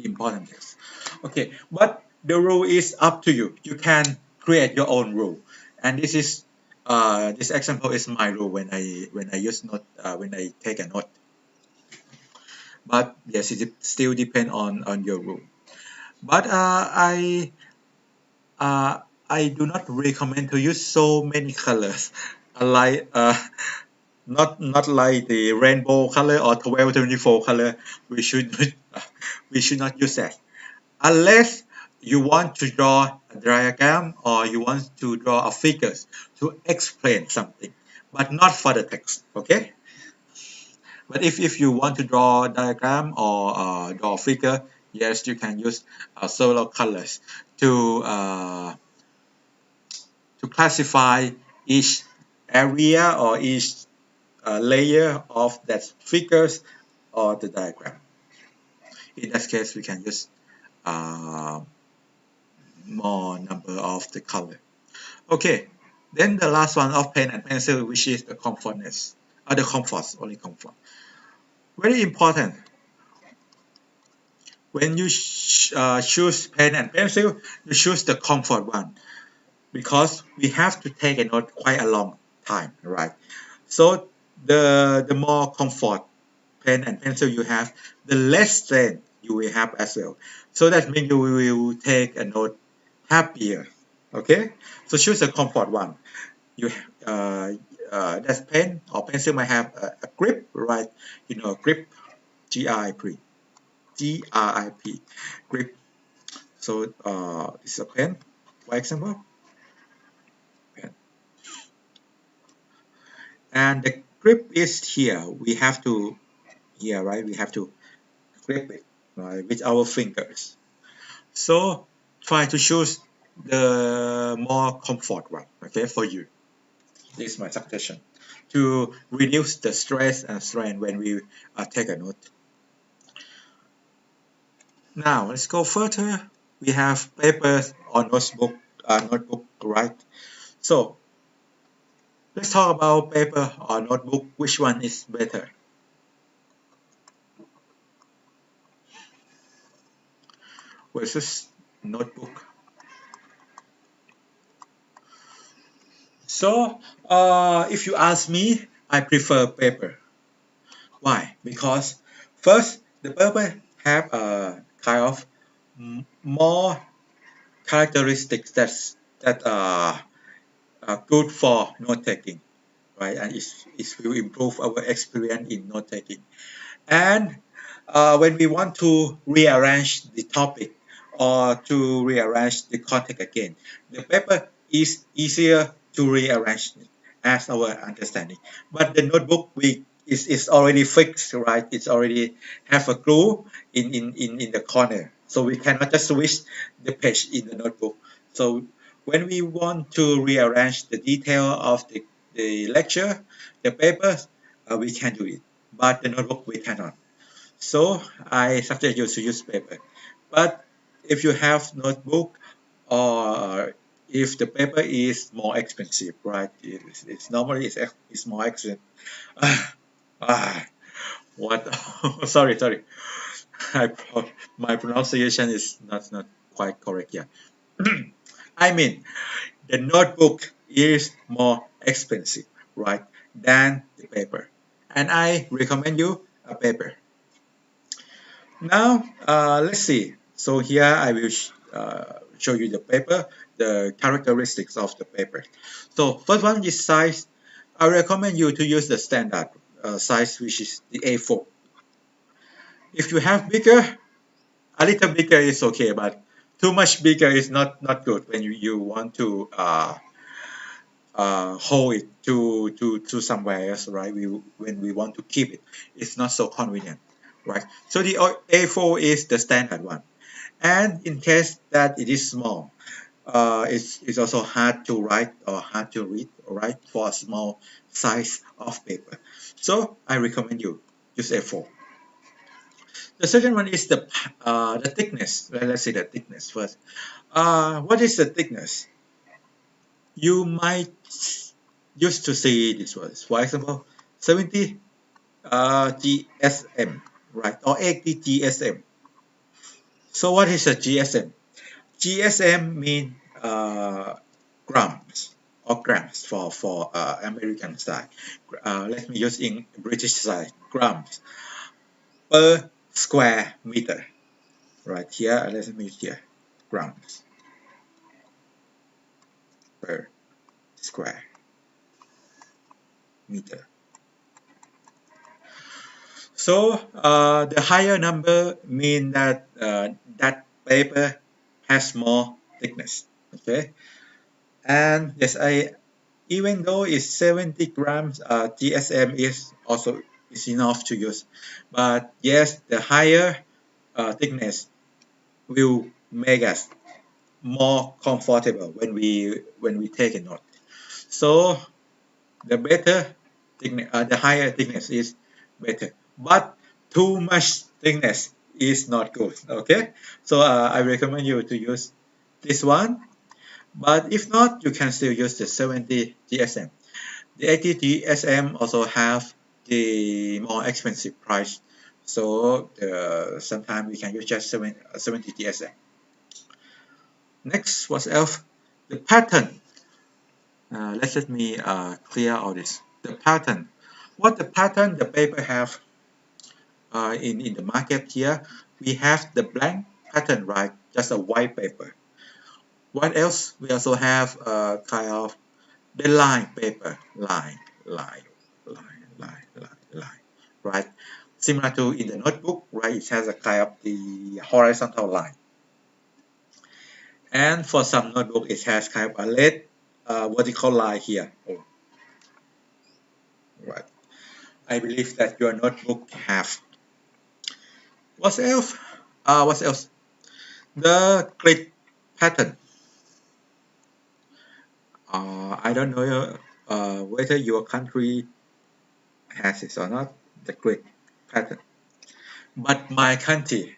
Important text. Okay, but the rule is up to you. You can create your own rule. And this is this example is my rule when I use note when I take a note. But yes, it still depends on your rule. But I do not recommend to use so many colors, like not like the rainbow color or 1224 color. We should we should not use that unless you want to draw a diagram or you want to draw a figures to explain something, but not for the text. Okay. But if you want to draw a diagram or draw a figure, yes, you can use solo colors to classify each area or each layer of that figures or the diagram. In that case, we can use more number of the color. Okay, then the last one of pen and pencil, which is the comfortness, the comfort, only comfort. Very important. When you choose pen and pencil, you choose the comfort one because we have to take a note quite a long time, right? So the more comfort pen and pencil you have, the less strength you will have as well. So that means you will take a note happier. Okay, so choose a comfort one. You that pen or pencil might have a grip, right? You know, grip, G-R-I-P, G-R-I-P, grip. So this is a pen, for example, pen. And the grip is here. We have to here, right? We have to grip it, right, with our fingers. So try to choose the more comfort one, okay, for you. This is my suggestion to reduce the stress and strain when we take a note. Now let's go further. We have papers or notebook, right? So let's talk about paper or notebook. Which one is better? Versus notebook. So if you ask me, I prefer paper. Why? Because first, the paper have a kind of more characteristics that are good for note taking, right? And it will improve our experience in note taking. And when we want to rearrange the topic or to rearrange the context again, the paper is easier to rearrange as our understanding. But the notebook is already fixed, right? It's already have a glue in the corner. So we cannot just switch the page in the notebook. So when we want to rearrange the detail of the lecture, the paper, we can do it. But the notebook we cannot. So I suggest you to use paper. But if you have notebook or if the paper is more expensive, right? It's normally it's more expensive. Ah, what? sorry. I, my pronunciation is not quite correct. Yeah. I mean, the notebook is more expensive, right, than the paper. And I recommend you a paper. Now, let's see. So here I will show you the paper, the characteristics of the paper. So first one is size. I recommend you to use the standard size, which is the A4. If you have bigger, a little bigger is okay, but too much bigger is not good when you want to hold it to somewhere else, right? When we want to keep it, it's not so convenient, right? So the A4 is the standard one. And in case that it is small, it's also hard to write or hard to read, right, for a small size of paper. So I recommend you use A4. The second one is the thickness. Let's say the thickness first. What is the thickness? You might used to see this was, for example, 70 GSM, right, or 80 GSM. So what is a GSM? GSM mean grams or grams for American side. Let me use in British side, grams per square meter. Right here, let me use here, grams per square meter. So the higher number mean that that paper has more thickness. Okay, and yes, even though it's 70 grams, GSM is also is enough to use. But yes, the higher thickness will make us more comfortable when we take a note. So the better thickness, the higher thickness is better. But too much thickness is not good. Okay, so I recommend you to use this one. But if not, you can still use the 70 GSM. The 80 GSM also have the more expensive price. So sometimes we can use just 70 GSM. Next, what else? The pattern. Let me clear all this. The pattern. What the pattern the paper have? in the market here, we have the blank pattern, right? Just a white paper. What else? We also have a kind of the line paper, line, line, line, line, line, line, right? Similar to in the notebook, right? It has a kind of the horizontal line. And for some notebook, it has kind of a red vertical line here. Oh, right. I believe that your notebook have. What else? What else? The grid pattern. I don't know whether your country has it or not, the grid pattern. But my country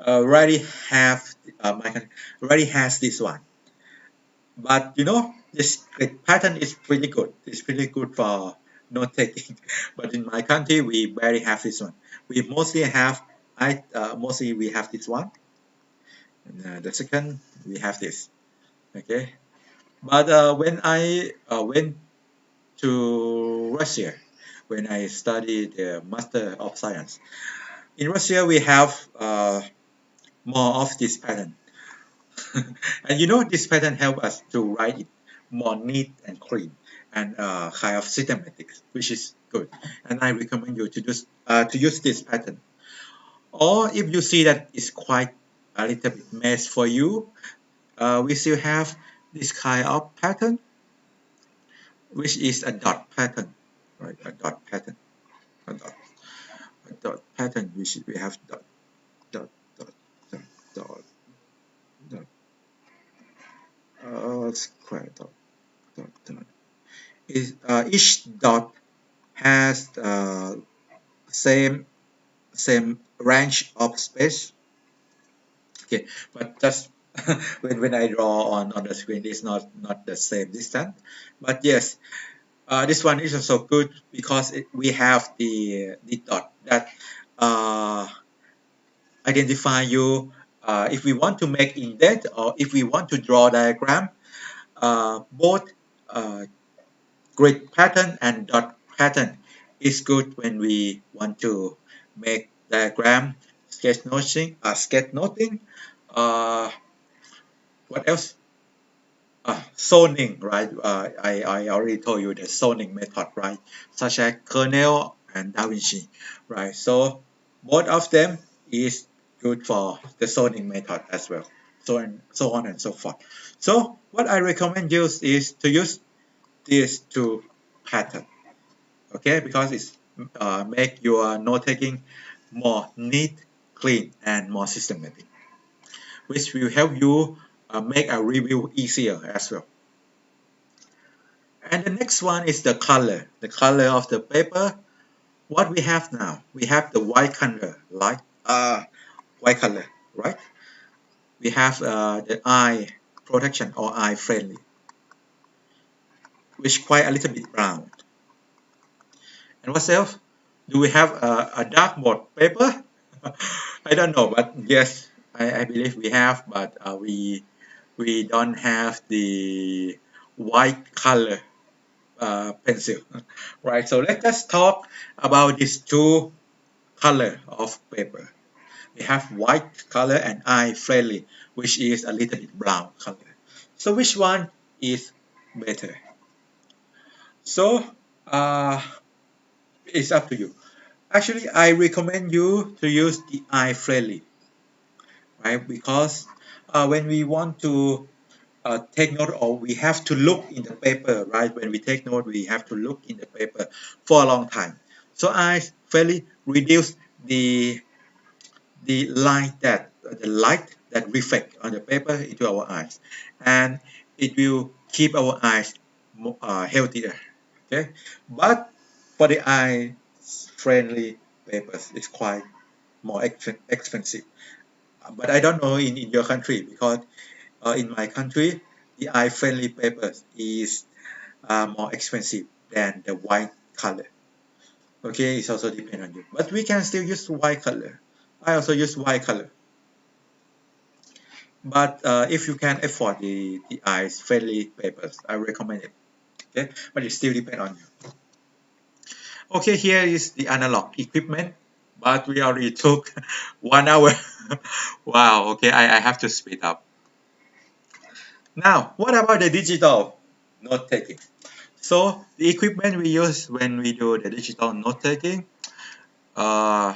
already have my country already has this one. But you know, this grid pattern is pretty good. It's pretty good for note taking. But in my country, we barely have this one. We mostly have mostly we have this one. And, the second we have this. Okay. But when I went to Russia, when I studied the Master of Science, in Russia we have more of this pattern. And you know, this pattern help us to write it more neat and clean and kind of systematic, which is good. And I recommend you to use this pattern. Or if you see that it's quite a little bit mess for you, we still have this kind of pattern, which is a dot pattern, right? A dot pattern, a dot pattern, which we have dot, dot, dot, dot, dot, dot, square dot, dot, dot. Each dot has same range of space. Okay, but just when I draw on the screen, it's not the same distance. But yes, this one is also good because we have the dot that uh, identify you if we want to make indent or if we want to draw diagram. Both grid pattern and dot pattern is good when we want to make diagram, sketch noting. Uh, what else? Zoning, right? I already told you the zoning method, right? Such as Kernel and Da Vinci, right? So both of them is good for the zoning method as well. So on and so forth. So what I recommend you is to use these two pattern, okay? Because it's make your note taking more neat, clean, and more systematic, which will help you make a review easier as well. And the next one is the color of the paper. What we have now, we have the white color, like white color, right? We have the eye protection or eye friendly, which quite a little bit brown. And what else? Do we have a dark mode paper? I don't know, but yes, I believe we have, but we don't have the white color pencil, right? So let us talk about these two color of paper. We have white color and eye friendly, which is a little bit brown color. So which one is better? So it's up to you. Actually, I recommend you to use the eye friendly, right? Because when we want to take note or we have to look in the paper, right? When we take note, we have to look in the paper for a long time. So I fairly reduce the light that reflect on the paper into our eyes, and it will keep our eyes healthier. Okay, but for the eye friendly papers, it's quite more expensive. But I don't know in your country because in my country, the eye-friendly papers is more expensive than the white color. Okay, it's also depend on you. But we can still use white color. I also use white color. But if you can afford the eye-friendly papers, I recommend it. Okay, but it still depend on you. Okay, here is the analog equipment. but we already took 1 hour. Wow, okay, I have to speed up. Now, what about the digital note taking? So the equipment we use when we do the digital note taking, uh,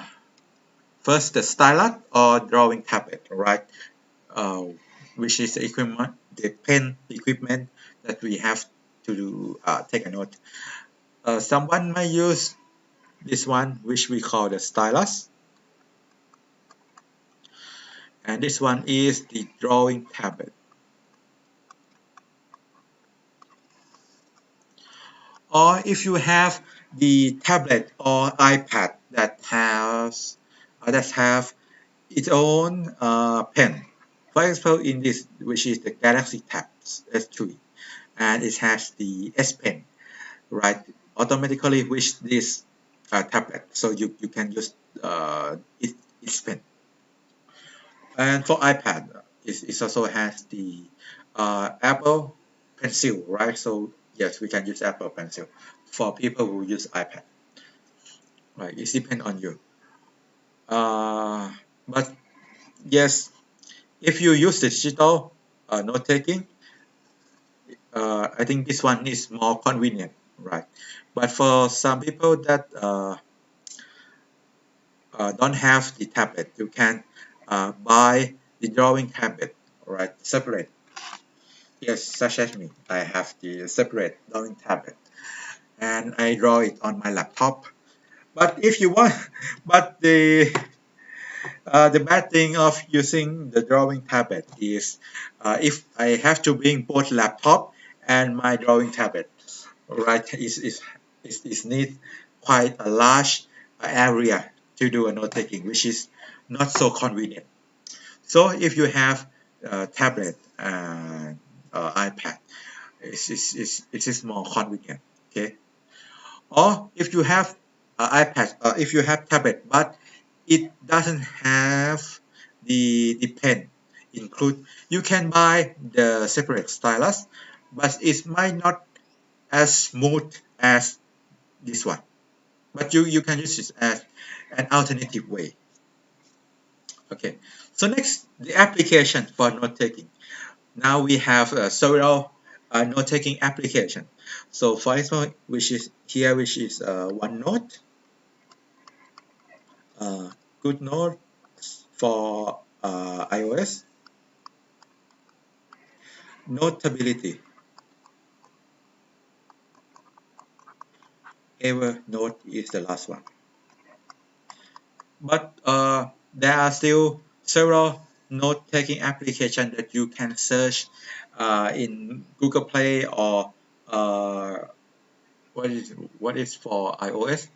first the stylus or drawing tablet, right? Uh, which is the equipment, the pen equipment that we have to take a note. Someone may use this one, which we call the stylus, and this one is the drawing tablet. Or if you have the tablet or iPad that have its own pen. For example, in this, which is the Galaxy Tab S3, and it has the S Pen, right? Automatically with this tablet, so you can use its pen. And for iPad, it also has the Apple Pencil, right? So yes, we can use Apple Pencil for people who use iPad, right? It depends on you. But yes, if you use digital note taking, I think this one is more convenient, right? But for some people that don't have the tablet, you can buy the drawing tablet, right? Separate. Yes, such as me, I have the separate drawing tablet, and I draw it on my laptop. But if you want, but the bad thing of using the drawing tablet is if I have to bring both laptop and my drawing tablet, right, is need quite a large area to do a note taking, which is not so convenient. So if you have a tablet and iPad, it is more convenient. Okay. Or if you have iPad, if you have tablet, but it doesn't have the pen include, you can buy the separate stylus, but it might not as smooth as this one. But you can use it as an alternative way. Okay. So next, the application for note taking. Now we have several note taking application. So for example, which is here, which is OneNote, GoodNote for iOS, Notability, Evernote is the last one. But there are still several note-taking applications that you can search in Google Play or what is for iOS?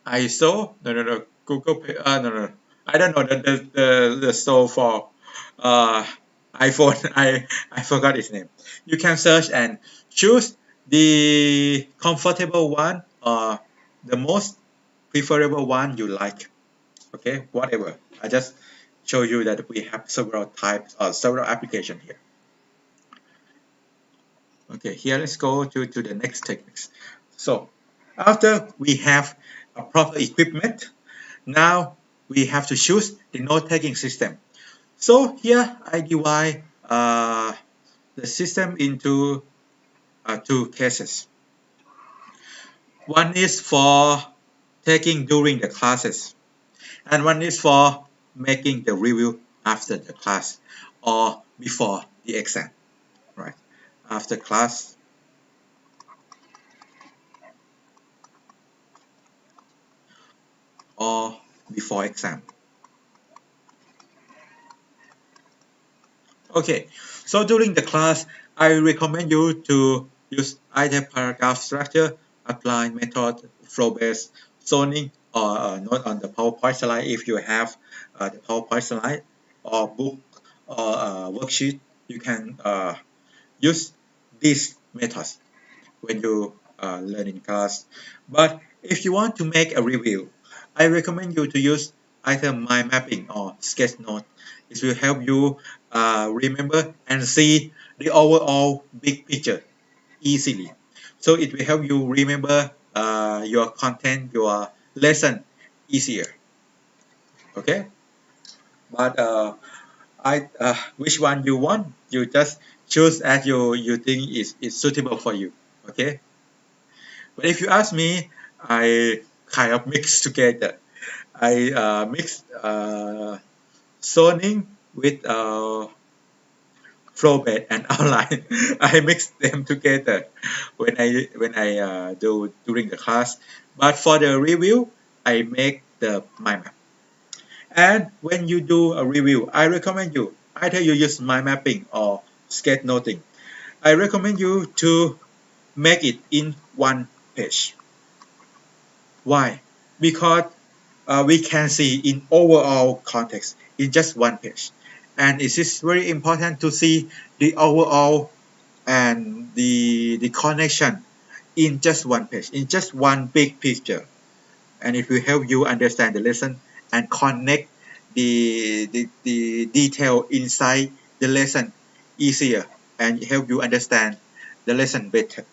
ISO? No. Google Play? No. I don't know the store for uh, iPhone. I forgot its name. You can search and choose the comfortable one or the most preferable one you like. Okay, whatever. I just show you that we have several types or several applications here. Okay, here let's go to the next techniques. So after we have a proper equipment, now we have to choose the note-taking system. So here I divide the system into two cases. One is for taking during the classes, and one is for making the review after the class or before the exam, right? After class or before exam. Okay, so during the class, I recommend you to use either paragraph structure, outline method, flow-based zoning, or note on the PowerPoint slide if you have the PowerPoint slide, or book or worksheet. You can use these methods when you learn in class. But if you want to make a review, I recommend you to use either mind mapping or sketch note. It will help you remember and see the overall big picture easily. So it will help you remember your content, your lesson easier. Okay, but which one you want, you just choose as you think is suitable for you. Okay, but if you ask me, I kind of mix together. I mix zoning with flow bed and outline. I mix them together when I do during the class. But for the review, I make the mind map. And when you do a review, I recommend you either you use mind mapping or sketchnoting. I recommend you to make it in one page. Why? Because we can see in overall context in just one page. And it is very important to see the overall and the connection in just one page, in just one big picture. And it will help you understand the lesson and connect the detail inside the lesson easier and help you understand the lesson better.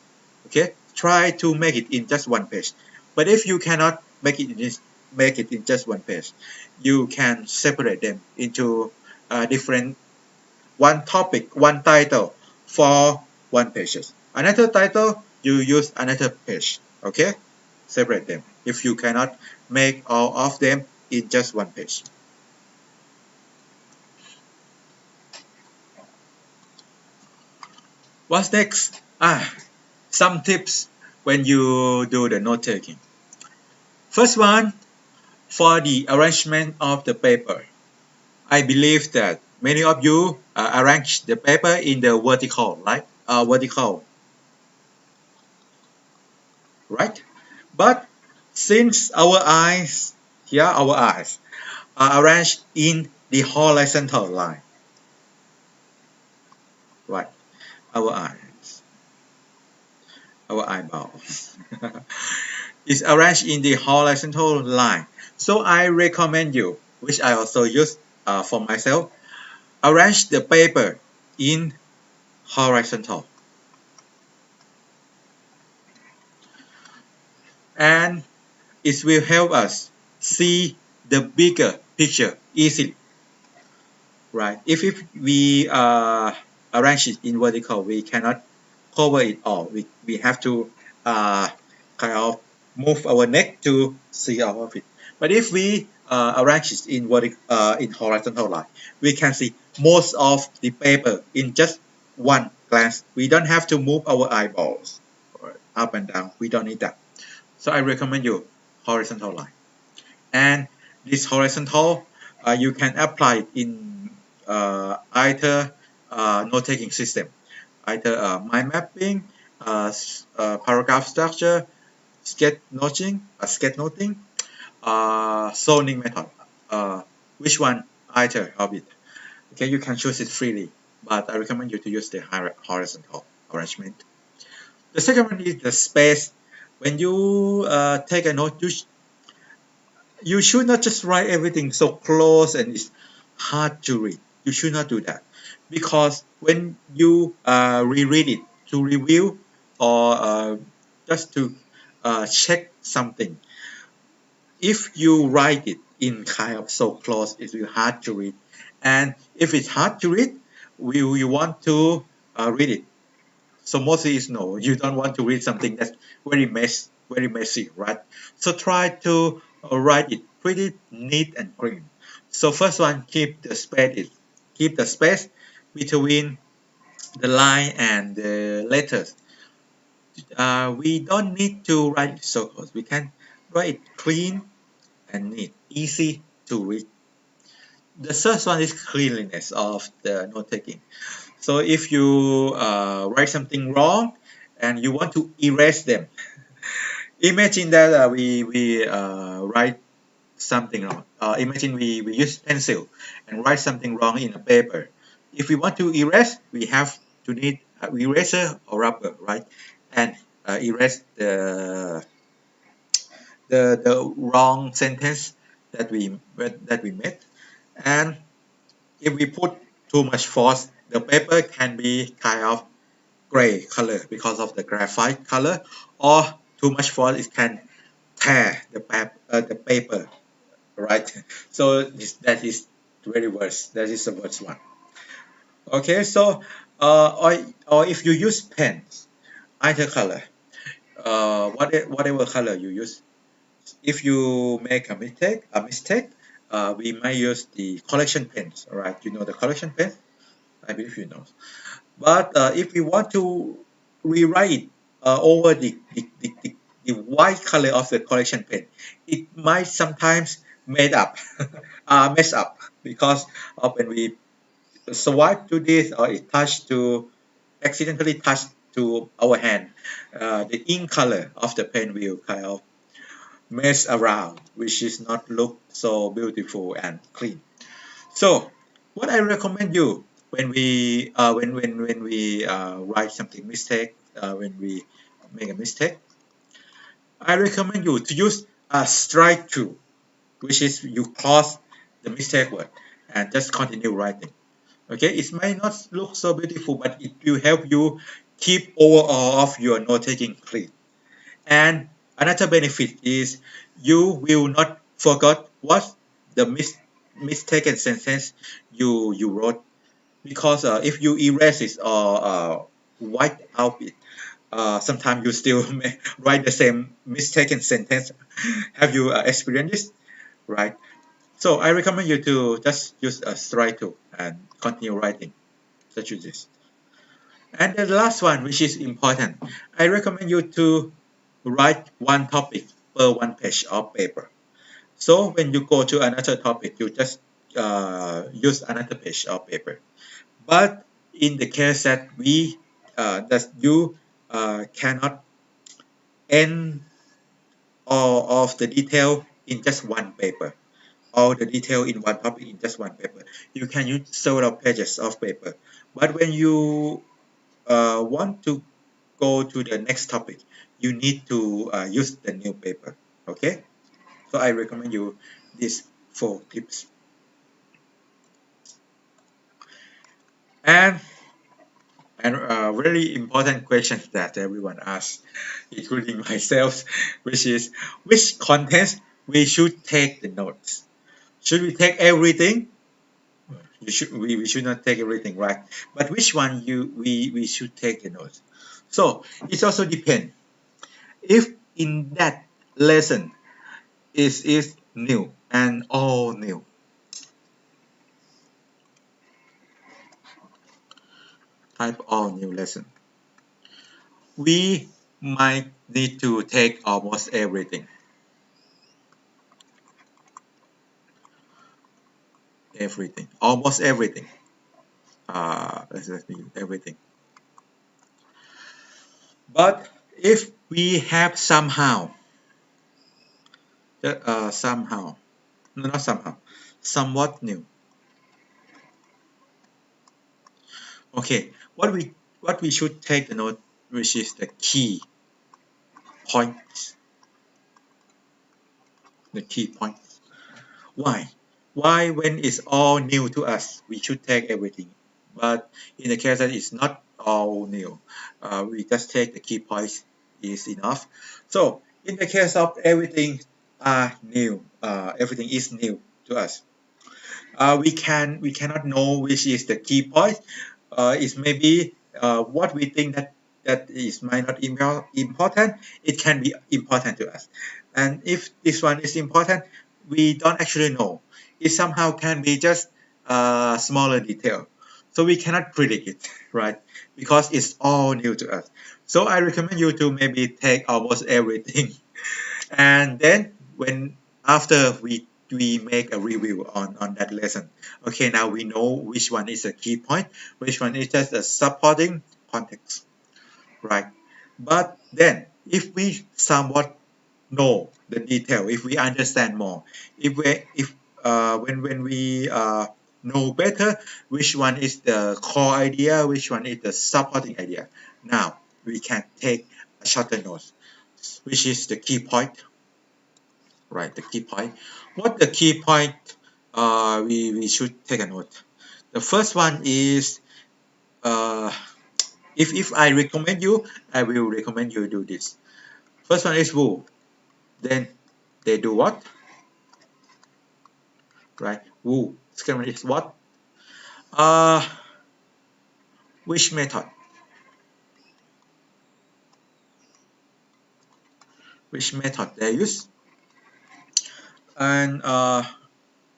Okay, try to make it in just one page. But if you cannot make it in just one page, you can separate them into different one topic, one title for one pages. Another title, you use another page. Okay, separate them if you cannot make all of them in just one page. What's next? Some tips when you do the note taking. First one, for the arrangement of the paper. I believe that many of you arrange the paper in the vertical, like vertical, right? But since our eyes are arranged in the horizontal line, right? Our eyes, our eyeballs is arranged in the horizontal line. So I recommend you, which I also use for myself, arrange the paper in horizontal. And it will help us see the bigger picture easily, right? If we arrange it in vertical, we cannot cover it all. We have to kind of move our neck to see all of it. But if we arrange it in horizontal line, we can see most of the paper in just one glance. We don't have to move our eyeballs up and down. We don't need that. So I recommend you horizontal line. And this horizontal, you can apply it in either note-taking system, either mind mapping, paragraph structure, sketchnoting, zoning method. Which one either of it? Okay, you can choose it freely, but I recommend you to use the horizontal arrangement. The second one is the space. When you take a note, you should not just write everything so close and it's hard to read. You should not do that, because when you reread it to review or just to check something, if you write it in kind of so close, it will hard to read. And if it's hard to read, you want to read it. So mostly is no, you don't want to read something that's very messy, right? So try to write it pretty neat and clean. So first one, keep the space between the line and the letters. We don't need to write it so close. We can write it clean and neat, easy to read. The first one is cleanliness of the note taking. So if you write something wrong and you want to erase them, imagine that we write something wrong. Imagine we use pencil and write something wrong in a paper. If we want to erase, we have to need eraser or rubber, right? And erase the wrong sentence that we made. And if we put too much force, the paper can be kind of gray color because of the graphite color, or too much force it can tear the paper, right? So that is very worst. That is the worst one. Okay, so or if you use pens, either color, whatever color you use, if you make a mistake, we might use the collection pens. All right, you know the collection pen. I believe you know. But if we want to rewrite over the white color of the collection pen, it might sometimes made up, mess up because of when we swipe to this or it touch to accidentally touch to our hand, the ink color of the pen will kind of mess around, which is not look so beautiful and clean. So, what I recommend you when we write something mistake, when we make a mistake, I recommend you to use a strike through, which is you cross the mistake word and just continue writing. Okay, it might not look so beautiful, but it will help you keep overall of your note taking clean. And another benefit is you will not forget what the mistaken sentence you wrote, because if you erase it or wipe out it, sometimes you still may write the same mistaken sentence. Have you experienced this? Right. So I recommend you to just use a strike tool and continue writing, such as this. And the last one, which is important, I recommend you to write one topic per one page of paper. So when you go to another topic, you just use another page of paper. But in the case that that you cannot end all of the detail in just one paper, all the detail in one topic in just one paper, you can use several pages of paper. But when you want to go to the next topic, you need to use the new paper. Okay, so I recommend you these 4 tips. And really important questions that everyone asks, including myself, which is which contents we should take the notes. Should we take everything? We should not take everything, right? But which one we should take the notes? So it also depends. If in that lesson is new and all new, type all new lesson, we might need to take almost everything. Everything, almost everything. Let's everything. But if we have somehow, no, not somehow, somewhat new. Okay, what we should take the note, which is the key points. The key points. Why? Why when it's all new to us, we should take everything. But in the case that it's not all new, we just take the key points is enough. So in the case of everything new, everything is new to us. We cannot know which is the key point. It's maybe what we think that is might not important. It can be important to us, and if this one is important, we don't actually know. It somehow can be just a smaller detail, so we cannot predict it, right? Because it's all new to us. So I recommend you to maybe take almost everything and then when after we make a review on that lesson, okay, now we know which one is a key point, which one is just a supporting context, right? But then if we somewhat know the detail, if we understand more, if when we know better which one is the core idea, which one is the supporting idea, now we can take a shorter note, which is the key point, right? The key point. What the key point we should take a note. The first one is uh, if I recommend you, I will recommend you do this. First one is who. Then they do what? right? Woo. Second one is what? Uh, which method? Which method they use? And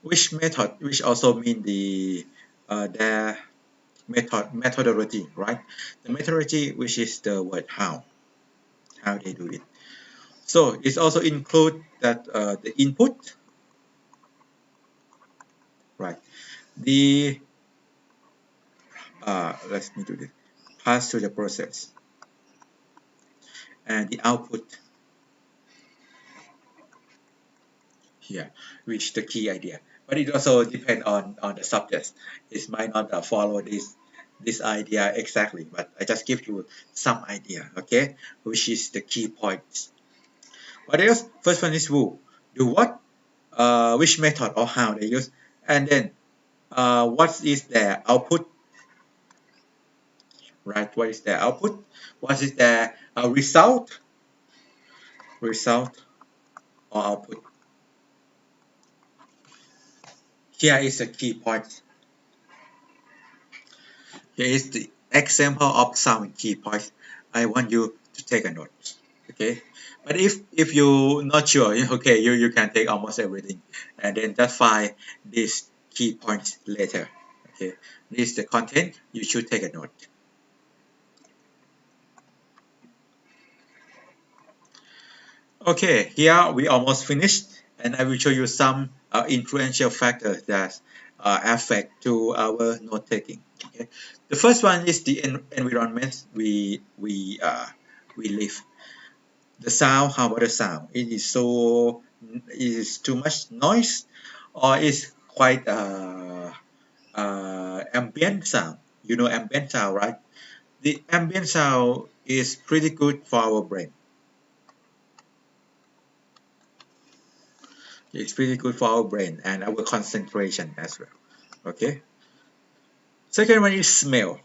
which method, which also mean their methodology, right? The methodology, which is the word how they do it. So it also include that the input, right? The let me do this. Pass through the process and the output here, which the key idea. But it also depends on the subject. It might not follow this idea exactly, but I just give you some idea, okay? Which is the key points. What else? First one is who, do what, which method or how they use, and then what is their output, right? What is their output? What is their result or output? Here is the key point. Here is the example of some key points. I want you to take a note. Okay, but if you're not sure, okay, you can take almost everything and then just find these key points later. Okay, this is the content. You should take a note. Okay, here we almost finished, and I will show you some influential factors that affect to our note taking. Okay, the first one is the environment we live. The sound, how about the sound? It is too much noise, or is quite ambient sound. You know ambient sound, right? The ambient sound is pretty good for our brain. It's pretty good for our brain and our concentration as well. Okay. Second one is smell.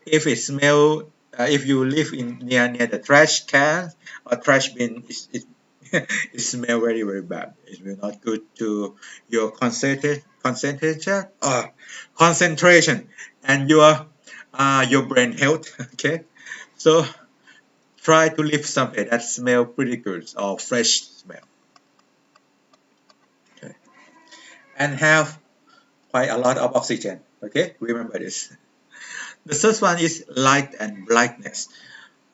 If it smell, if you live in near the trash can or trash bin, it smell very bad. It will not good to your concentration and your brain health. Okay, so try to live somewhere that smell pretty good or fresh smell. Okay, and have quite a lot of oxygen. Okay, remember this. The first one is light and brightness.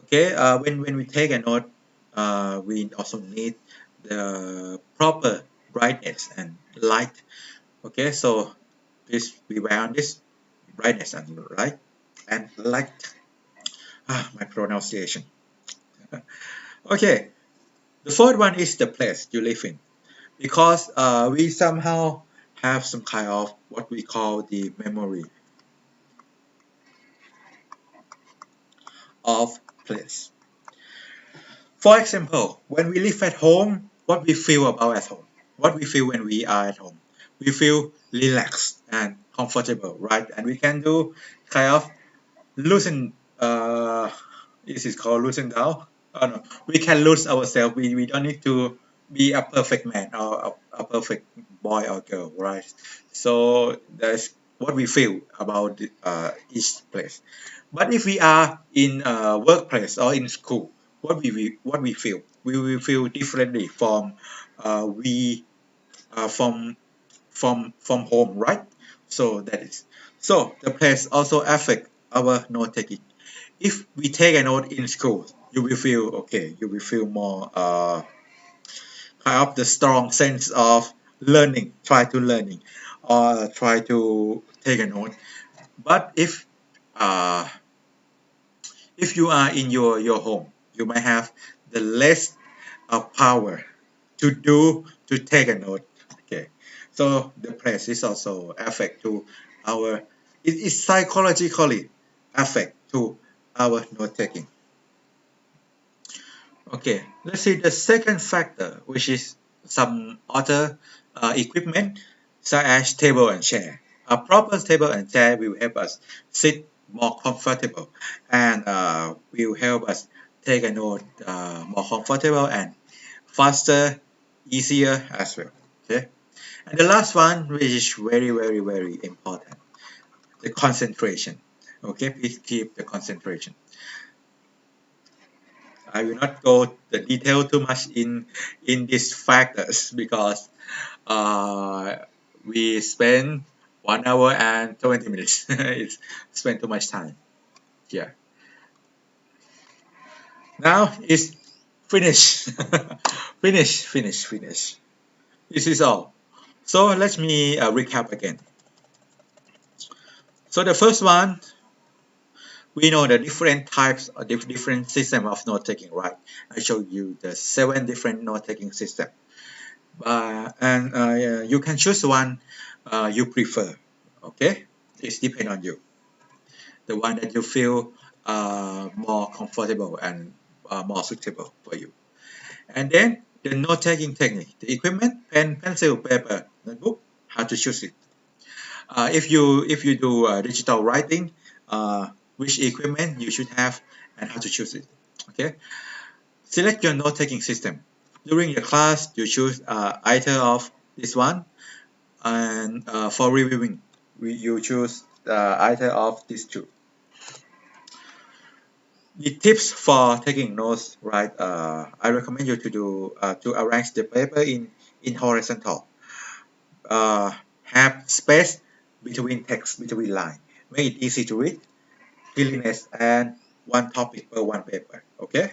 Okay, when we take a note, we also need the proper brightness and light. Okay, so this we wear on this brightness and light and light. My pronunciation. Okay, the third one is the place you live in, because we somehow have some kind of what we call the memory of place. For example, when we live at home, what we feel about at home, what we feel when we are at home, we feel relaxed and comfortable, right? And we can do kind of loosen, this is called loosen down. Oh no, we can lose ourselves. We don't need to be a perfect man or a perfect boy or girl, right? So that's what we feel about each place. But if we are in a workplace or in school, what we feel? We will feel differently from we from home, right? So that is so the place also affect our note taking. If we take a note in school, you will feel okay. You will feel more kind of the strong sense of learning, try to learning, or try to take a note. But uh, if you are in your home, you might have the less power to take a note. Okay, so the place is also affect to our it is psychologically affect to our note taking. Okay, let's see the second factor, which is some other equipment such as table and chair. A proper table and chair will help us sit more comfortable and will help us take a note more comfortable and faster, easier as well. Okay, And the last one, which is very, very, very important, the concentration. Okay, please keep the concentration. I will not go the detail too much in these factors because uh, we spend 1 hour and 20 minutes. It's spend too much time here. Now it's finished. Finish. This is all. So let me recap again. So the first one, we know the different types or different system of note taking, right? I showed you the 7 different note taking system. And you can choose one you prefer. Okay, it's depend on you. The one that you feel more comfortable and more suitable for you. And then the note taking technique, the equipment, pen, pencil, paper, notebook, how to choose it. If you do digital writing, which equipment you should have and how to choose it. Okay, select your note taking system. During your class, you choose either of this one, and for reviewing, you choose either of these two. The tips for taking notes, right? I recommend you to do to arrange the paper in horizontal. Have space between text, between line. Make it easy to read, cleanliness, and one topic per one paper. Okay,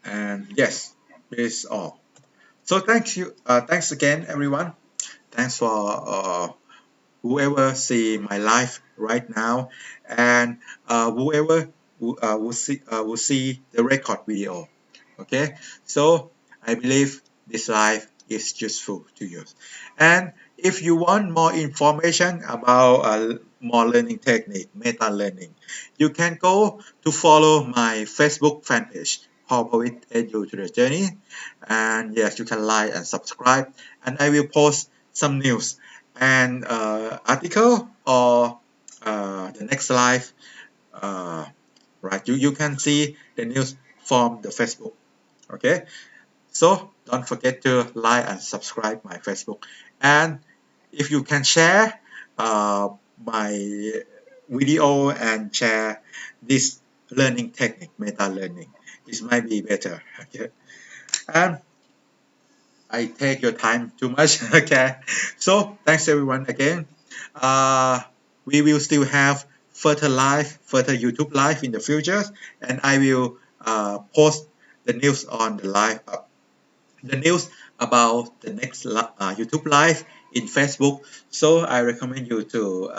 and yes, this is all. So thanks again, everyone. Thanks for whoever see my live right now, and whoever will see the record video. Okay, so I believe this live is useful to you. And if you want more information about more learning technique, meta learning, you can go to follow my Facebook fan page, Paulpawit Edu to the Journey. And yes, you can like and subscribe, and I will post some news and article or the next live. Uh, right, you can see the news from the Facebook. Okay, so don't forget to like and subscribe my Facebook, and if you can share my video and share this learning technique, meta learning, this might be better. Okay, and I take your time too much. Okay, so thanks everyone again. uh, we will still have further YouTube live in the future, and I will post the news on the live the news about the next YouTube live in Facebook. So I recommend you to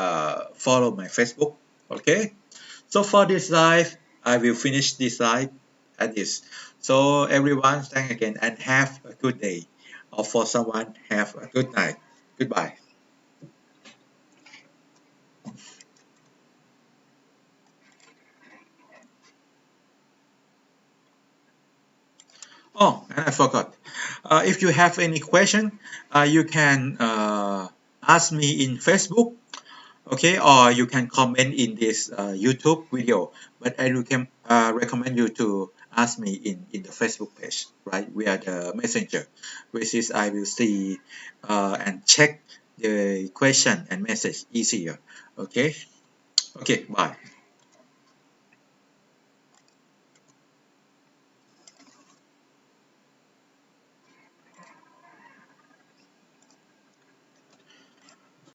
follow my Facebook. Okay, so for this live, I will finish this live at this. So everyone, thank again and have a good day. Or for someone, have a good night. Goodbye. Oh, and I forgot. If you have any question, you can ask me in Facebook, okay, or you can comment in this YouTube video. But I recommend you to ask me in the Facebook page, right? We are the messenger, which is I will see and check the question and message easier. Okay, okay, bye.